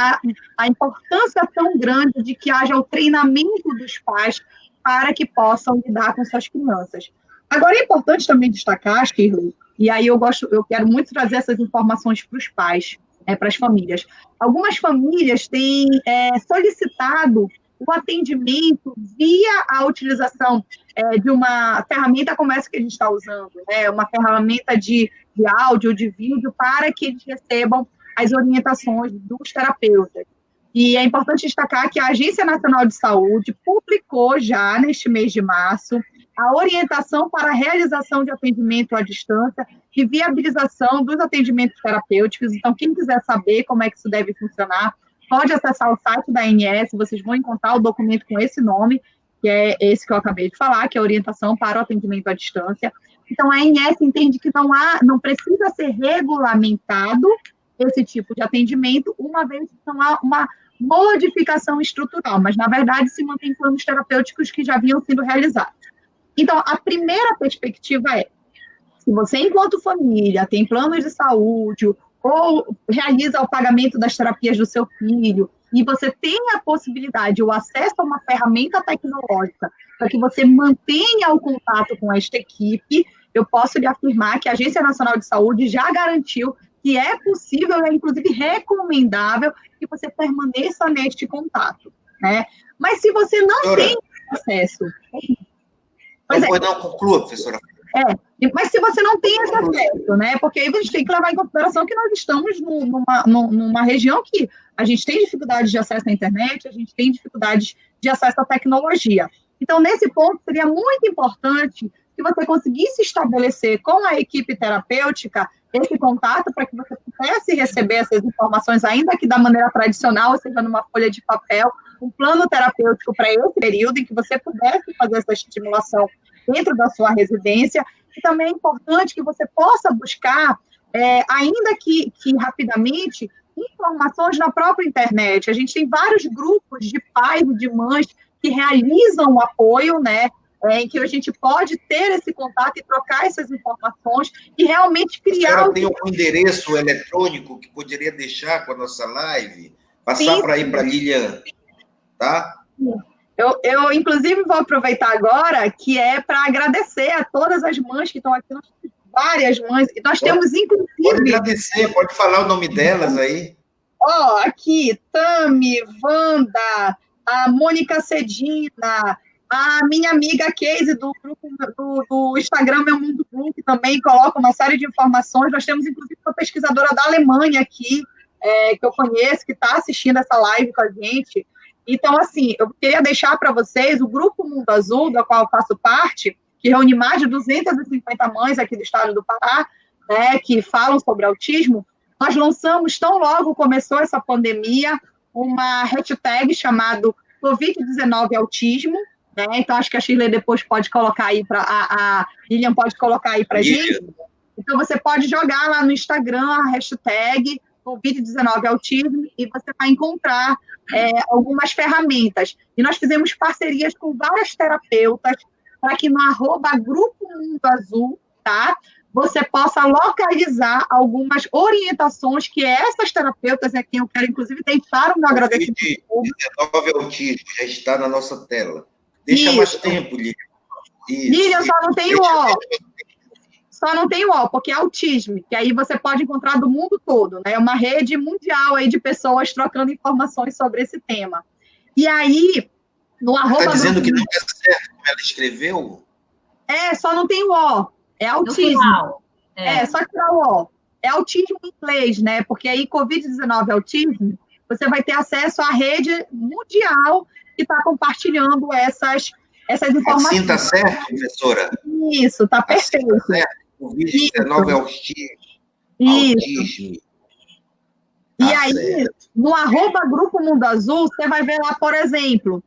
a importância tão grande de que haja o treinamento dos pais para que possam lidar com suas crianças. Agora, é importante também destacar, Shirley, e aí eu quero muito trazer essas informações para os pais, para as famílias. Algumas famílias têm solicitado o atendimento via a utilização de uma ferramenta como essa que a gente está usando, né? Uma ferramenta de áudio, de vídeo, para que eles recebam as orientações dos terapeutas. E é importante destacar que a Agência Nacional de Saúde publicou já, neste mês de março, a orientação para a realização de atendimento à distância e viabilização dos atendimentos terapêuticos. Então, quem quiser saber como é que isso deve funcionar, pode acessar o site da ANS, vocês vão encontrar o documento com esse nome, que é esse que eu acabei de falar, que é a orientação para o atendimento à distância. Então, a ANS entende que não precisa ser regulamentado esse tipo de atendimento, uma vez que não há uma modificação estrutural, mas, na verdade, se mantém planos terapêuticos que já vinham sendo realizados. Então, a primeira perspectiva é, se você, enquanto família, tem planos de saúde ou realiza o pagamento das terapias do seu filho, e você tem a possibilidade, o acesso a uma ferramenta tecnológica para que você mantenha o contato com esta equipe, eu posso lhe afirmar que a Agência Nacional de Saúde já garantiu que é possível, é inclusive recomendável, que você permaneça neste contato, né? Mas se você não tem acesso... Não, conclua, professora. Mas se você não tem esse acesso, né? Porque aí a gente tem que levar em consideração que nós estamos numa região que a gente tem dificuldades de acesso à internet, a gente tem dificuldades de acesso à tecnologia. Então, nesse ponto, seria muito importante que você conseguisse estabelecer com a equipe terapêutica esse contato para que você pudesse receber essas informações, ainda que da maneira tradicional, ou seja, numa folha de papel, um plano terapêutico para esse período, em que você pudesse fazer essa estimulação dentro da sua residência. E também é importante que você possa buscar, ainda que rapidamente, informações na própria internet. A gente tem vários grupos de pais e de mães que realizam o apoio, né, em que a gente pode ter esse contato e trocar essas informações e realmente criar... A senhora tem algum endereço eletrônico que poderia deixar com a nossa live? Passar para ir para a Lilian, tá? Eu, inclusive, vou aproveitar agora, que é para agradecer a todas as mães que estão aqui, nós temos várias mães, e nós temos, inclusive... Pode agradecer, pode falar o nome delas aí. Aqui, Tami, Wanda, a Mônica Cedina, a minha amiga Casey, do grupo do Instagram Meu Mundo Blue, que também coloca uma série de informações. Nós temos, inclusive, uma pesquisadora da Alemanha aqui, que eu conheço, que está assistindo essa live com a gente. Então, assim, eu queria deixar para vocês o Grupo Mundo Azul, do qual eu faço parte, que reúne mais de 250 mães aqui do estado do Pará, né, que falam sobre autismo. Nós lançamos, tão logo começou essa pandemia, uma hashtag chamada Covid-19 Autismo, né? Então, acho que a Shirley depois pode colocar aí, a Lilian pode colocar aí para a gente. Então, você pode jogar lá no Instagram a hashtag Covid-19 Autismo e você vai encontrar algumas ferramentas. E nós fizemos parcerias com várias terapeutas para que no @Grupo Mundo Azul, tá? Você possa localizar algumas orientações que essas terapeutas, a quem eu quero, inclusive, deixar o meu agradecimento. Covid-19 Autismo, já está na nossa tela. Deixa mais tempo, Lilian. Lilian, só não tem o O. Só não tem o O, porque é autismo, que aí você pode encontrar do mundo todo, né? É uma rede mundial aí de pessoas trocando informações sobre esse tema. E aí, no @... Está dizendo que não é certo como ela escreveu? Só não tem o O. É autismo. Só tirar o O. É autismo em inglês, né? Porque aí, Covid-19 autismo, você vai ter acesso à rede mundial que está compartilhando essas informações. Assim está certo, professora? Isso, está perfeito. Assim tá certo. Covid-19 autismo. Isso. E aí, no @Grupo Mundo Azul, você vai ver lá, por exemplo,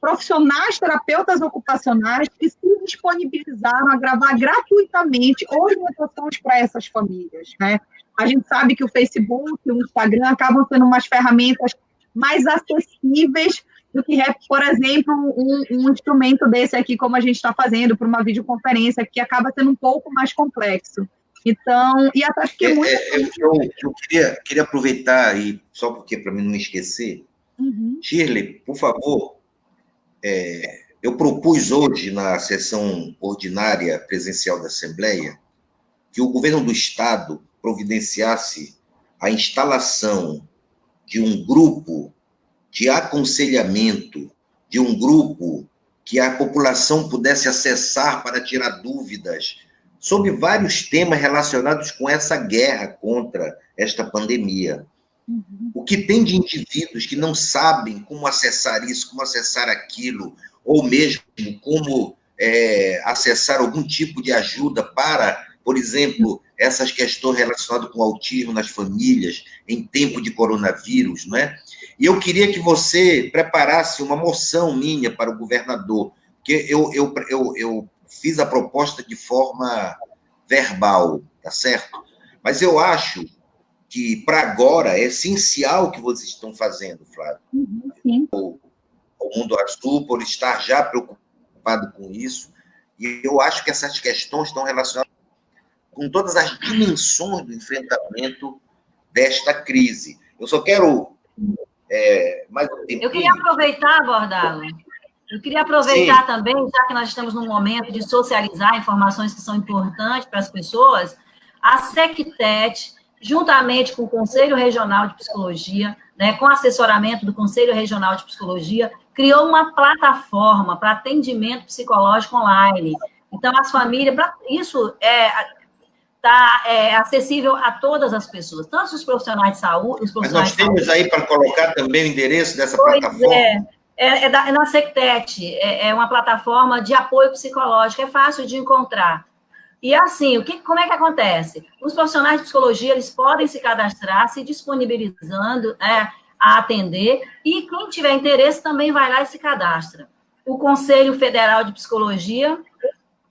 profissionais, terapeutas ocupacionais que se disponibilizaram a gravar gratuitamente orientações para essas famílias, né? A gente sabe que o Facebook, o Instagram acabam sendo umas ferramentas mais acessíveis do que, por exemplo, um instrumento desse aqui, como a gente está fazendo, para uma videoconferência, que acaba sendo um pouco mais complexo. Então, e até porque eu queria aproveitar, e só porque para mim não esquecer, Shirley, por favor, eu propus hoje, na sessão ordinária presencial da Assembleia, que o governo do Estado providenciasse a instalação de um grupo de aconselhamento, de um grupo que a população pudesse acessar para tirar dúvidas sobre vários temas relacionados com essa guerra contra esta pandemia. O que tem de indivíduos que não sabem como acessar isso, como acessar aquilo, ou mesmo como acessar algum tipo de ajuda para, por exemplo, essas questões relacionadas com autismo nas famílias, em tempo de coronavírus, não é? E eu queria que você preparasse uma moção minha para o governador, porque eu fiz a proposta de forma verbal, tá certo? Mas eu acho que, para agora, é essencial o que vocês estão fazendo, Flávio. Sim. O Mundo Azul, por estar já preocupado com isso, e eu acho que essas questões estão relacionadas com todas as dimensões do enfrentamento desta crise. Eu só quero mais um tempinho. Eu queria aproveitar, Bordalo. Eu queria aproveitar também, já que nós estamos num momento de socializar informações que são importantes para as pessoas, a SECTET, juntamente com o Conselho Regional de Psicologia, né, com assessoramento do Conselho Regional de Psicologia, criou uma plataforma para atendimento psicológico online. Então, as famílias, isso está acessível a todas as pessoas, tanto os profissionais de saúde, os profissionais. Mas nós temos aí para colocar também o endereço dessa plataforma? É na SECTET, é uma plataforma de apoio psicológico, é fácil de encontrar. E assim, como é que acontece? Os profissionais de psicologia, eles podem se cadastrar, se disponibilizando a atender, e quem tiver interesse também vai lá e se cadastra. O Conselho Federal de Psicologia,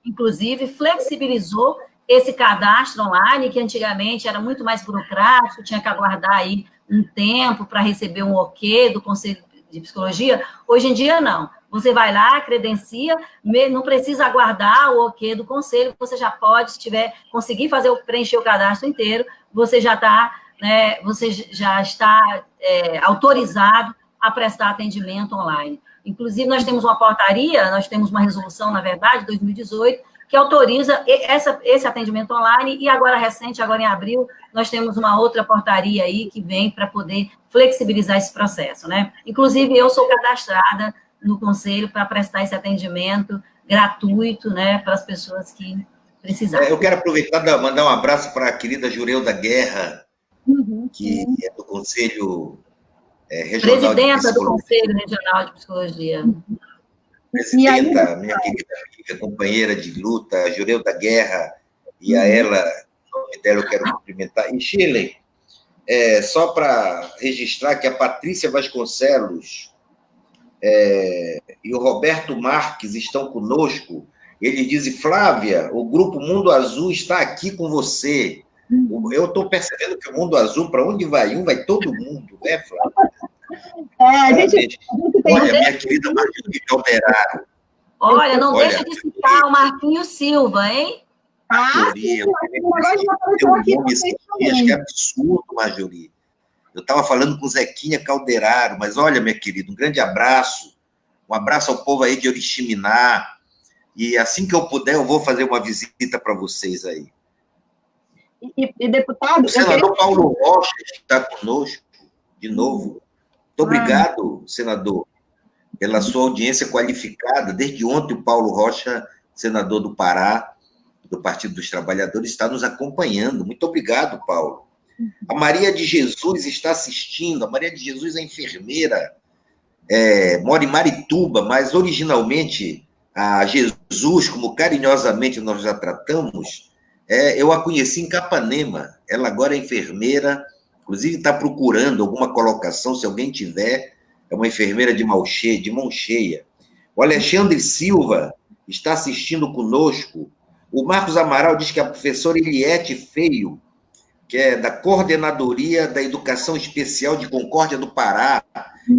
inclusive, flexibilizou esse cadastro online, que antigamente era muito mais burocrático, tinha que aguardar aí um tempo para receber um ok do Conselho de Psicologia. Hoje em dia, não. Você vai lá, credencia, não precisa aguardar o ok do Conselho, você já pode, se conseguir preencher o cadastro inteiro, você já está autorizado a prestar atendimento online. Inclusive, nós temos uma portaria, nós temos uma resolução, na verdade, 2018, que autoriza esse atendimento online, e agora recente, agora em abril, nós temos uma outra portaria aí que vem para poder flexibilizar esse processo, né? Inclusive, eu sou cadastrada no Conselho para prestar esse atendimento gratuito, né, para as pessoas que precisarem. Eu quero aproveitar e mandar um abraço para a querida Jureuda Guerra, que é do Conselho Regional Presidenta do Conselho Regional de Psicologia. Presidenta, minha querida amiga, companheira de luta, Jureuda Guerra, e a ela, em nome dela, eu quero cumprimentar. E, Shirley, só para registrar que a Patrícia Vasconcelos e o Roberto Marques estão conosco. Eles dizem: Flávia, o Grupo Mundo Azul está aqui com você. Eu estou percebendo que o Mundo Azul, para onde vai um, vai todo mundo, né, Flávia? Olha, minha querida Marjorie Calderaro. Olha, não deixa de citar o Marquinhos Silva, hein? Marjorie, que absurdo, Marjorie. Eu estava falando com o Zequinha Calderaro, mas olha, minha querida, um grande abraço. Um abraço ao povo aí de Oriximiná. E assim que eu puder, eu vou fazer uma visita para vocês aí. E deputado... O senador Paulo Rocha está conosco, de novo. Muito obrigado, senador, pela sua audiência qualificada. Desde ontem, o Paulo Rocha, senador do Pará, do Partido dos Trabalhadores, está nos acompanhando. Muito obrigado, Paulo. A Maria de Jesus está assistindo. A Maria de Jesus é enfermeira, mora em Marituba, mas originalmente a Jesus, como carinhosamente nós já tratamos, eu a conheci em Capanema. Ela agora é enfermeira, inclusive está procurando alguma colocação, se alguém tiver. É uma enfermeira de mão cheia. O Alexandre Silva está assistindo conosco. O Marcos Amaral diz que a professora Eliette Feio que é da Coordenadoria da Educação Especial de Concórdia do Pará,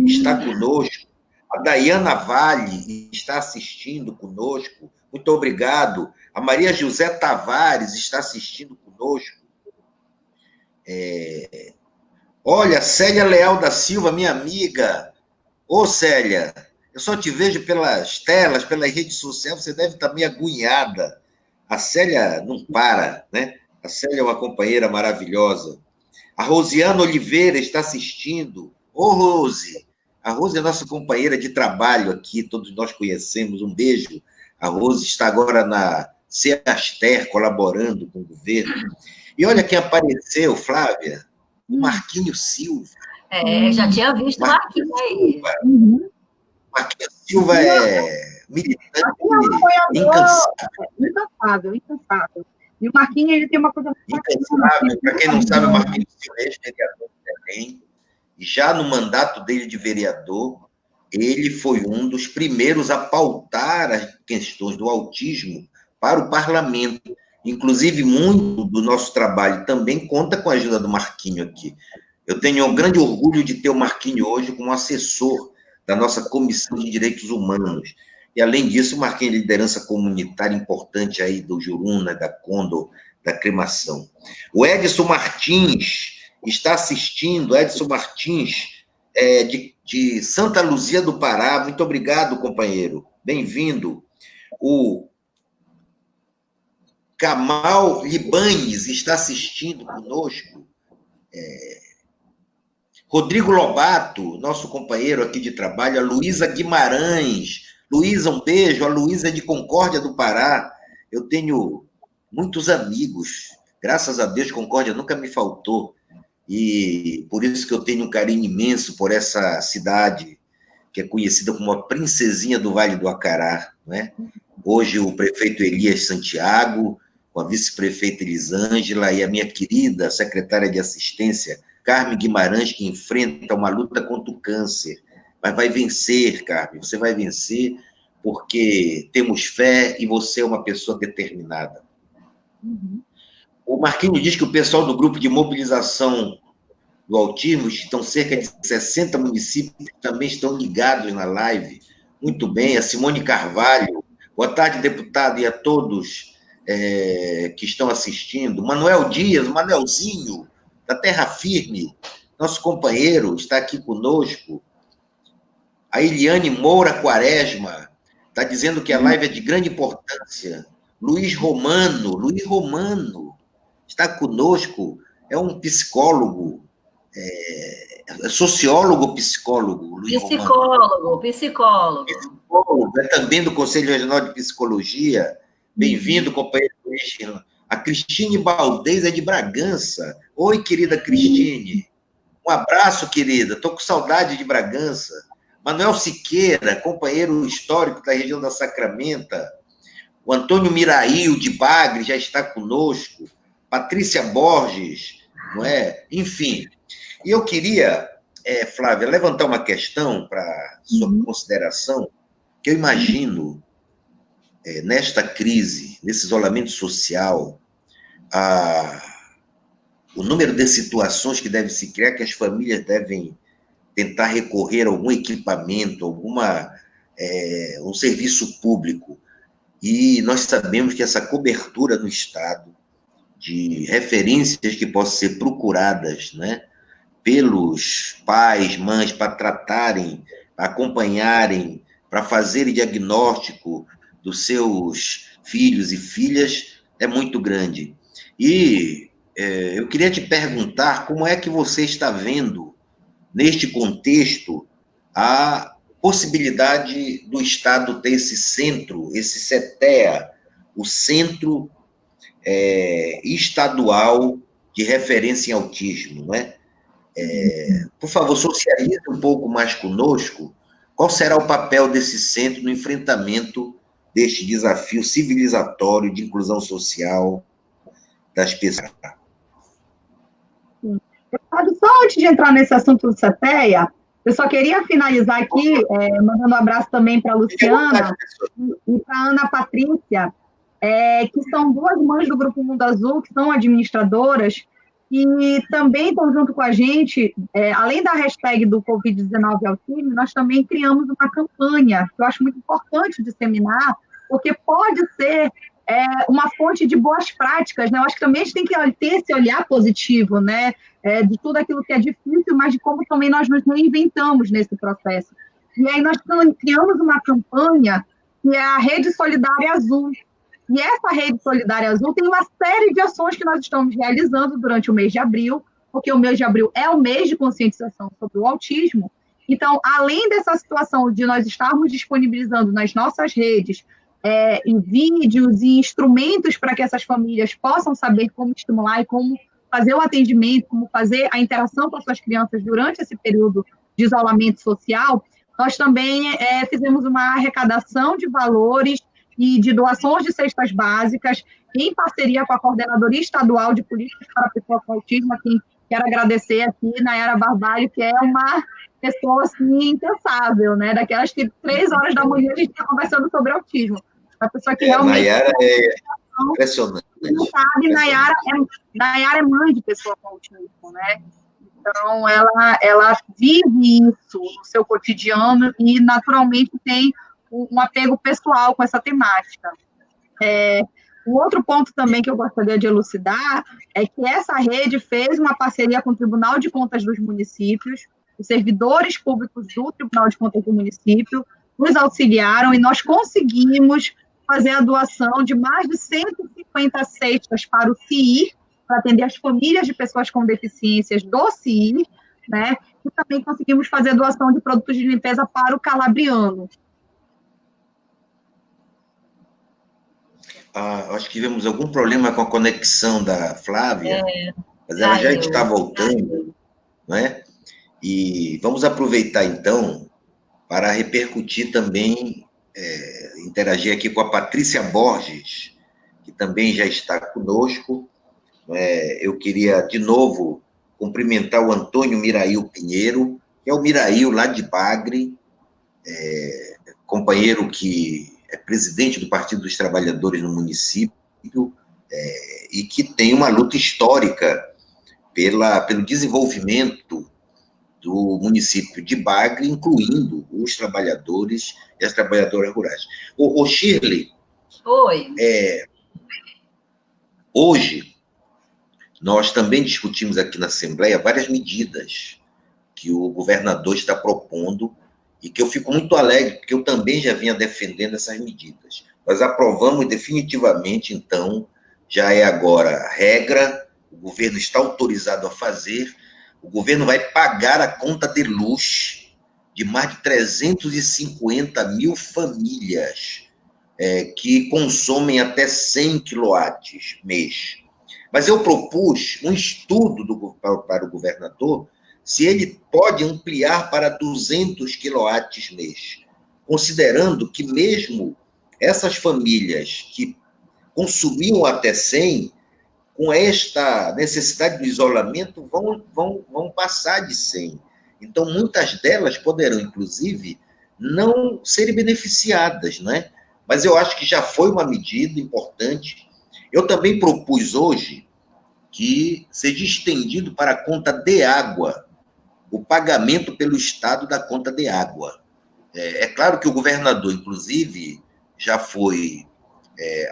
está conosco. A Dayana Vale está assistindo conosco. Muito obrigado. A Maria José Tavares está assistindo conosco. Olha, Célia Leal da Silva, minha amiga. Ô, Célia, eu só te vejo pelas telas, pelas redes sociais, você deve estar meio agoniada. A Célia não para, né? A Célia é uma companheira maravilhosa. A Rosiana Oliveira está assistindo. Ô, Rose, a Rose é nossa companheira de trabalho aqui, todos nós conhecemos. Um beijo. A Rose está agora na CEASTER, colaborando com o governo. E olha quem apareceu, Flávia, o Marquinho Silva. Já tinha visto o Marquinho aí. Marquinho Silva é militante incansável. E o Marquinhos, ele tem uma coisa... Incansável. Para quem não sabe, o Marquinho Silva é ex-vereador de Belém. E já no mandato dele de vereador, ele foi um dos primeiros a pautar as questões do autismo para o parlamento. Inclusive, muito do nosso trabalho também conta com a ajuda do Marquinho aqui. Eu tenho um grande orgulho de ter o Marquinho hoje como assessor da nossa Comissão de Direitos Humanos. E, além disso, o Marquinho é liderança comunitária importante aí do Juruna, da Condor, da Cremação. O Edson Martins está assistindo, Edson Martins, de Santa Luzia do Pará. Muito obrigado, companheiro. Bem-vindo. O Kamal Libanes está assistindo conosco. Rodrigo Lobato, nosso companheiro aqui de trabalho. A Luísa Guimarães. Luísa, um beijo. A Luísa é de Concórdia do Pará. Eu tenho muitos amigos. Graças a Deus, Concórdia nunca me faltou. E por isso que eu tenho um carinho imenso por essa cidade, que é conhecida como a princesinha do Vale do Acará, não é? Hoje o prefeito Elias Santiago, com a vice-prefeita Elisângela e a minha querida secretária de assistência, Carmen Guimarães, que enfrenta uma luta contra o câncer. Mas vai vencer, Carmen, você vai vencer, porque temos fé e você é uma pessoa determinada. O Marquinhos diz que o pessoal do grupo de mobilização do autismo, estão cerca de 60 municípios que também estão ligados na live. Muito bem. A Simone Carvalho. Boa tarde, deputado, e a todos que estão assistindo. Manuel Dias, o Manuelzinho, da Terra Firme, nosso companheiro, está aqui conosco. A Eliane Moura Quaresma está dizendo que a live é de grande importância. Luiz Romano está conosco, é um psicólogo, sociólogo, psicólogo. Luiz Psicólogo. É também do Conselho Regional de Psicologia. Bem-vindo, companheiro Luiz. A Cristine Baldez é de Bragança. Oi, querida Cristine. Um abraço, querida. Estou com saudade de Bragança. Manuel Siqueira, companheiro histórico da região da Sacramenta. O Antônio Mirail, de Bagre, já está conosco. Patrícia Borges, não é? Enfim. E eu queria, Flávia, levantar uma questão para sua consideração, que eu imagino, nesta crise, nesse isolamento social, o número de situações que deve se criar, que as famílias devem tentar recorrer a algum equipamento, um serviço público. E nós sabemos que essa cobertura no Estado de referências que possam ser procuradas, né, pelos pais, mães, para tratarem, acompanharem, para fazerem diagnóstico dos seus filhos e filhas, é muito grande. E eu queria te perguntar como é que você está vendo, neste contexto, a possibilidade do Estado ter esse centro, esse CETEA, o Centro Estadual de Referência em Autismo, não é? Por favor, socialize um pouco mais conosco qual será o papel desse centro no enfrentamento deste desafio civilizatório de inclusão social das pessoas. Só antes de entrar nesse assunto do CETEA, eu só queria finalizar aqui, mandando um abraço também para a Luciana e para a Ana Patrícia, que são duas mães do Grupo Mundo Azul, que são administradoras, E também estão junto com a gente, além da hashtag do Covid-19 Autismo, nós também criamos uma campanha, que eu acho muito importante disseminar, porque pode ser uma fonte de boas práticas, né? Eu acho que também a gente tem que ter esse olhar positivo, né? De tudo aquilo que é difícil, mas de como também nós nos reinventamos nesse processo. E aí nós criamos uma campanha que é a Rede Solidária Azul. E essa Rede Solidária Azul tem uma série de ações que nós estamos realizando durante o mês de abril, porque o mês de abril é o mês de conscientização sobre o autismo. Então, além dessa situação de nós estarmos disponibilizando nas nossas redes em vídeos e instrumentos para que essas famílias possam saber como estimular e como fazer o atendimento, como fazer a interação com as suas crianças durante esse período de isolamento social, nós também fizemos uma arrecadação de valores e de doações de cestas básicas, em parceria com a Coordenadoria Estadual de Políticas para Pessoas com Autismo, a quem quero agradecer aqui, Nayara Barbalho, que é uma pessoa assim, incansável, né? Daquelas que 3 horas da manhã a gente está conversando sobre autismo. Uma pessoa que realmente... Nayara é impressionante. Não sabe, Nayara é mãe de pessoa com autismo, né? Então, ela vive isso no seu cotidiano e, naturalmente, tem um apego pessoal com essa temática. Um outro ponto também que eu gostaria de elucidar é que essa rede fez uma parceria com o Tribunal de Contas dos Municípios, os servidores públicos do Tribunal de Contas do município nos auxiliaram e nós conseguimos fazer a doação de mais de 150 cestas para o CIR, para atender as famílias de pessoas com deficiências do CIR, né? E também conseguimos fazer doação de produtos de limpeza para o Calabriano. Acho que tivemos algum problema com a conexão da Flávia, mas ela já está voltando, não é? E vamos aproveitar, então, para repercutir também, interagir aqui com a Patrícia Borges, que também já está conosco. Eu queria, de novo, cumprimentar o Antônio Mirail Pinheiro, que é o Mirail lá de Bagre, companheiro que é presidente do Partido dos Trabalhadores no município, e que tem uma luta histórica pelo desenvolvimento do município de Bagre, incluindo os trabalhadores e as trabalhadoras rurais. Ô Shirley, Oi. Hoje, nós também discutimos aqui na Assembleia várias medidas que o governador está propondo e que eu fico muito alegre, porque eu também já vinha defendendo essas medidas. Nós aprovamos definitivamente, então, já é agora regra, o governo está autorizado a fazer, o governo vai pagar a conta de luz de mais de 350 mil famílias que consomem até 100 quilowatts mês. Mas eu propus um estudo para o governador se ele pode ampliar para 200 quilowatts mês, considerando que mesmo essas famílias que consumiam até 100, com esta necessidade do isolamento, vão passar de 100. Então, muitas delas poderão, inclusive, não serem beneficiadas, né? Mas eu acho que já foi uma medida importante. Eu também propus hoje que seja estendido para a conta de água, o pagamento pelo Estado da conta de água. É claro que o governador, inclusive, já foi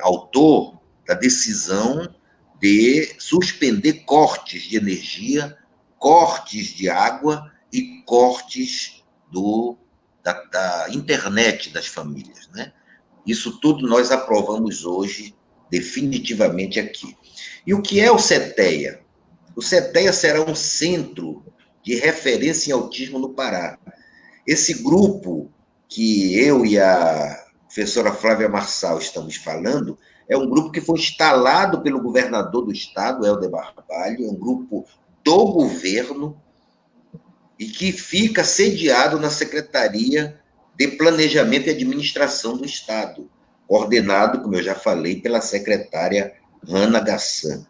autor da decisão de suspender cortes de energia, cortes de água e cortes da internet das famílias, né? Isso tudo nós aprovamos hoje, definitivamente aqui. E o que é o CETEA? O CETEA será um centro de referência em autismo no Pará. Esse grupo que eu e a professora Flávia Marçal estamos falando é um grupo que foi instalado pelo governador do estado, Helder Barbalho, é um grupo do governo e que fica sediado na Secretaria de Planejamento e Administração do Estado, coordenado, como eu já falei, pela secretária Hanna Gassan.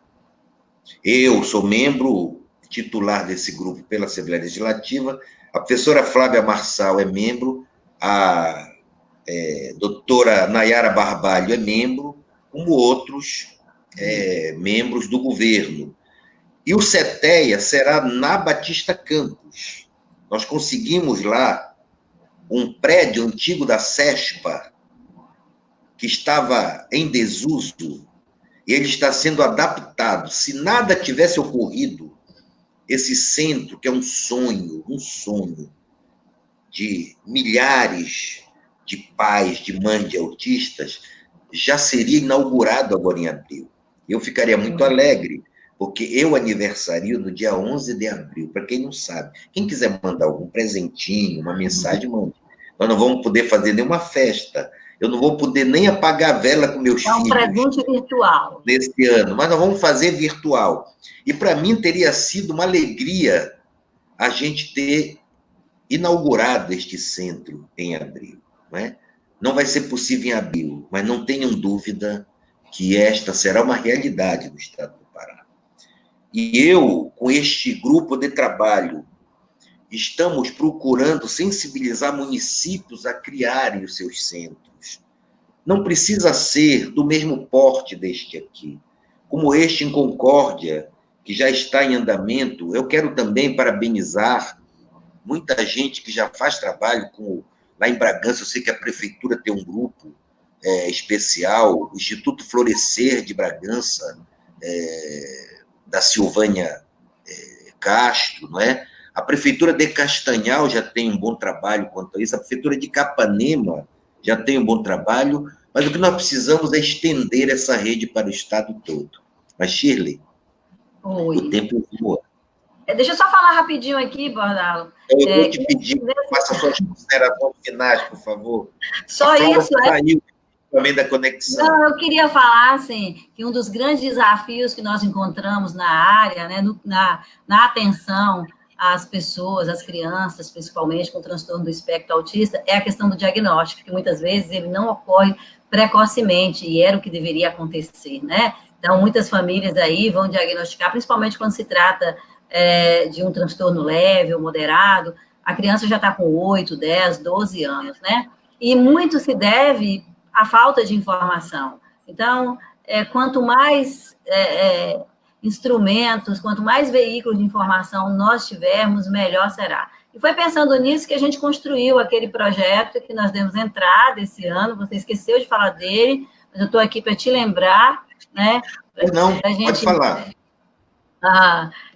Eu sou membro titular desse grupo pela Assembleia Legislativa, a professora Flávia Marçal é membro, a doutora Nayara Barbalho é membro, como outros membros do governo. E o CETEA será na Batista Campos. Nós conseguimos lá um prédio antigo da CESPA, que estava em desuso, e ele está sendo adaptado. Se nada tivesse ocorrido, esse centro, que é um sonho de milhares de pais, de mães de autistas, já seria inaugurado agora em abril. Eu ficaria muito alegre, porque eu aniversario no dia 11 de abril. Para quem não sabe, quem quiser mandar algum presentinho, uma mensagem, mande. Nós não vamos poder fazer nenhuma festa. Eu não vou poder nem apagar a vela com meus filhos. É um presente virtual. Nesse ano, mas nós vamos fazer virtual. E para mim teria sido uma alegria a gente ter inaugurado este centro em abril. Não é? Não vai ser possível em abril, mas não tenham dúvida que esta será uma realidade no estado do Pará. E eu, com este grupo de trabalho, estamos procurando sensibilizar municípios a criarem os seus centros. Não precisa ser do mesmo porte deste aqui. Como este em Concórdia, que já está em andamento, eu quero também parabenizar muita gente que já faz trabalho com... Lá em Bragança, eu sei que a prefeitura tem um grupo especial, o Instituto Florescer de Bragança, da Silvânia Castro, não é? A prefeitura de Castanhal já tem um bom trabalho quanto a isso, a prefeitura de Capanema já tem um bom trabalho, mas o que nós precisamos é estender essa rede para o estado todo. Mas, Shirley, o tempo voa. Deixa eu só falar rapidinho aqui, Bordalo. Eu vou te pedir, faça suas considerações finais, por favor. Só isso, saiu também da conexão. Não, eu queria falar, assim, que um dos grandes desafios que nós encontramos na área, né, na atenção às pessoas, às crianças, principalmente com transtorno do espectro autista, é a questão do diagnóstico, que muitas vezes ele não ocorre precocemente, e era o que deveria acontecer, né? Então, muitas famílias aí vão diagnosticar, principalmente quando se trata de um transtorno leve ou moderado, a criança já está com 8, 10, 12 anos, né? E muito se deve à falta de informação. Então, quanto mais instrumentos, quanto mais veículos de informação nós tivermos, melhor será. E foi pensando nisso que a gente construiu aquele projeto que nós demos entrada esse ano, você esqueceu de falar dele, mas eu estou aqui para te lembrar, né? Não, pode falar.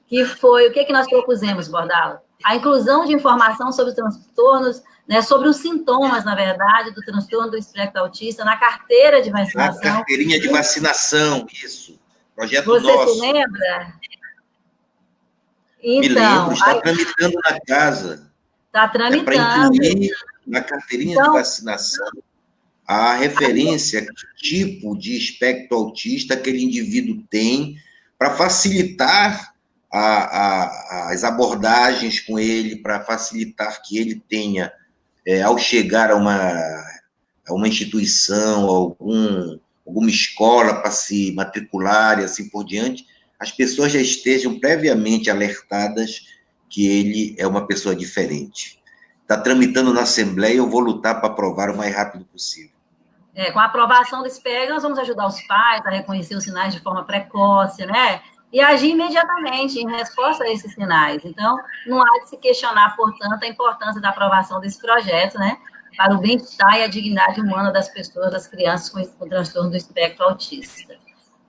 Que foi, o que nós propusemos, Bordalo? A inclusão de informação sobre transtornos, né, sobre os sintomas, na verdade, do transtorno do espectro autista na carteira de vacinação. Na carteirinha de vacinação, isso. Projeto Você nosso. Você se lembra? Então, me lembro, está tramitando na casa. Está tramitando. Para incluir na carteirinha de vacinação a referência, que tipo de espectro autista aquele indivíduo tem, para facilitar as abordagens com ele, para facilitar que ele tenha, ao chegar a uma instituição, alguma escola para se matricular e assim por diante, as pessoas já estejam previamente alertadas que ele é uma pessoa diferente. Está tramitando na Assembleia, eu vou lutar para aprovar o mais rápido possível. Com a aprovação desse PEG, nós vamos ajudar os pais a reconhecer os sinais de forma precoce, né? E agir imediatamente em resposta a esses sinais. Então, não há de se questionar, portanto, a importância da aprovação desse projeto, né? Para o bem-estar e a dignidade humana das pessoas, das crianças com transtorno do espectro autista.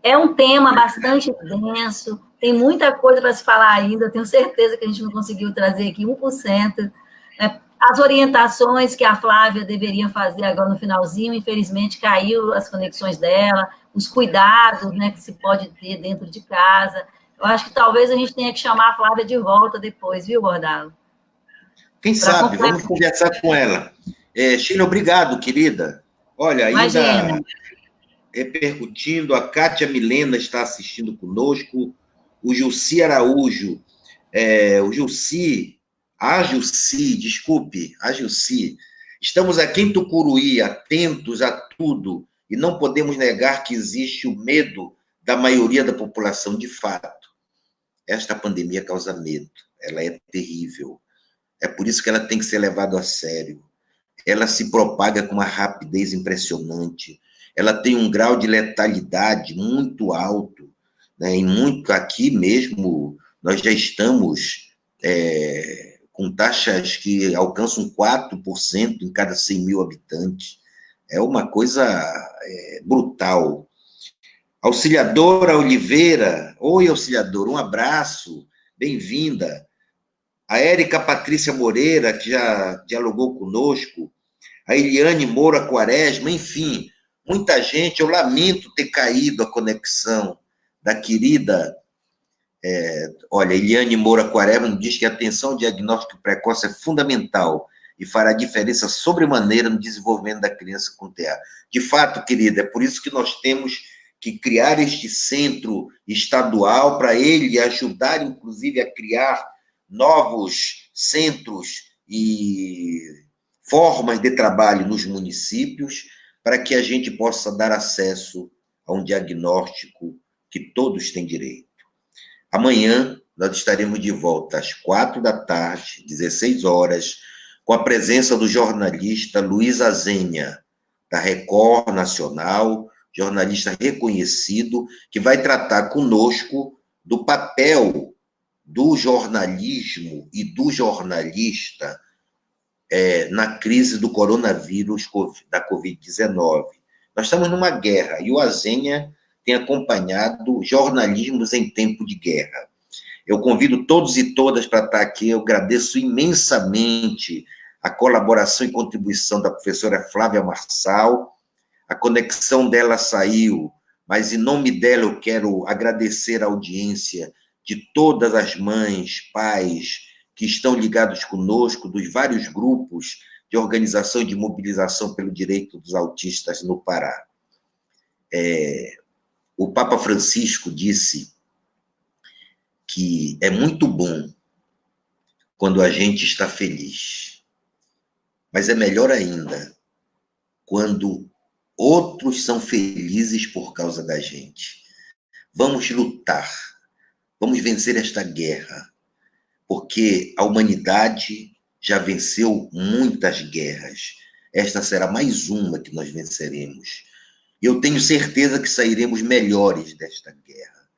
É um tema bastante denso, tem muita coisa para se falar ainda, tenho certeza que a gente não conseguiu trazer aqui 1%. Né? As orientações que a Flávia deveria fazer agora no finalzinho, infelizmente caiu as conexões dela, os cuidados, né, que se pode ter dentro de casa. Eu acho que talvez a gente tenha que chamar a Flávia de volta depois, viu, Bordalo? Quem sabe, vamos conversar com ela. Sheila, obrigado, querida. Olha, ainda repercutindo, a Kátia Milena está assistindo conosco, o Gilci Araújo, a Gilci, estamos aqui em Tucuruí, atentos a tudo, e não podemos negar que existe o medo da maioria da população, de fato. Esta pandemia causa medo, ela é terrível. É por isso que ela tem que ser levada a sério. Ela se propaga com uma rapidez impressionante, ela tem um grau de letalidade muito alto. né? Em muito aqui mesmo, nós já estamos com taxas que alcançam 4% em cada 100 mil habitantes. É uma coisa brutal. Auxiliadora Oliveira, oi, auxiliadora, um abraço, bem-vinda. A Érica Patrícia Moreira, que já dialogou conosco, a Eliane Moura Quaresma, enfim, muita gente. Eu lamento ter caído a conexão da querida... olha, Eliane Moura Quaresma diz que a atenção ao diagnóstico precoce é fundamental e fará diferença sobremaneira no desenvolvimento da criança com TEA. De fato, querida, é por isso que nós temos que criar este centro estadual para ele ajudar, inclusive, a criar novos centros e formas de trabalho nos municípios, para que a gente possa dar acesso a um diagnóstico que todos têm direito. Amanhã, nós estaremos de volta às 16h, 16 horas, com a presença do jornalista Luiz Azenha, da Record Nacional, jornalista reconhecido, que vai tratar conosco do papel do jornalismo e do jornalista na crise do coronavírus, da Covid-19. Nós estamos numa guerra, e o Azenha tem acompanhado jornalismos em tempo de guerra. Eu convido todos e todas para estar aqui. Eu agradeço imensamente a colaboração e contribuição da professora Flávia Marçal. A conexão dela saiu, mas em nome dela eu quero agradecer a audiência de todas as mães, pais que estão ligados conosco, dos vários grupos de organização e de mobilização pelo direito dos autistas no Pará. O Papa Francisco disse que é muito bom quando a gente está feliz, mas é melhor ainda quando outros são felizes por causa da gente. Vamos lutar, vamos vencer esta guerra, porque a humanidade já venceu muitas guerras. Esta será mais uma que nós venceremos. E eu tenho certeza que sairemos melhores desta guerra,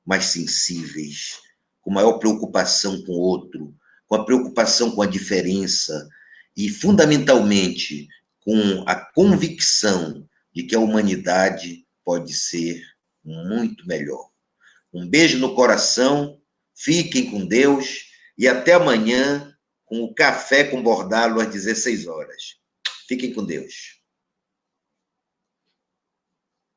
mais sensíveis, com maior preocupação com o outro, com a preocupação com a diferença e, fundamentalmente, com a convicção de que a humanidade pode ser muito melhor. Um beijo no coração, fiquem com Deus e até amanhã com o Café com Bordalo às 16 horas. Fiquem com Deus.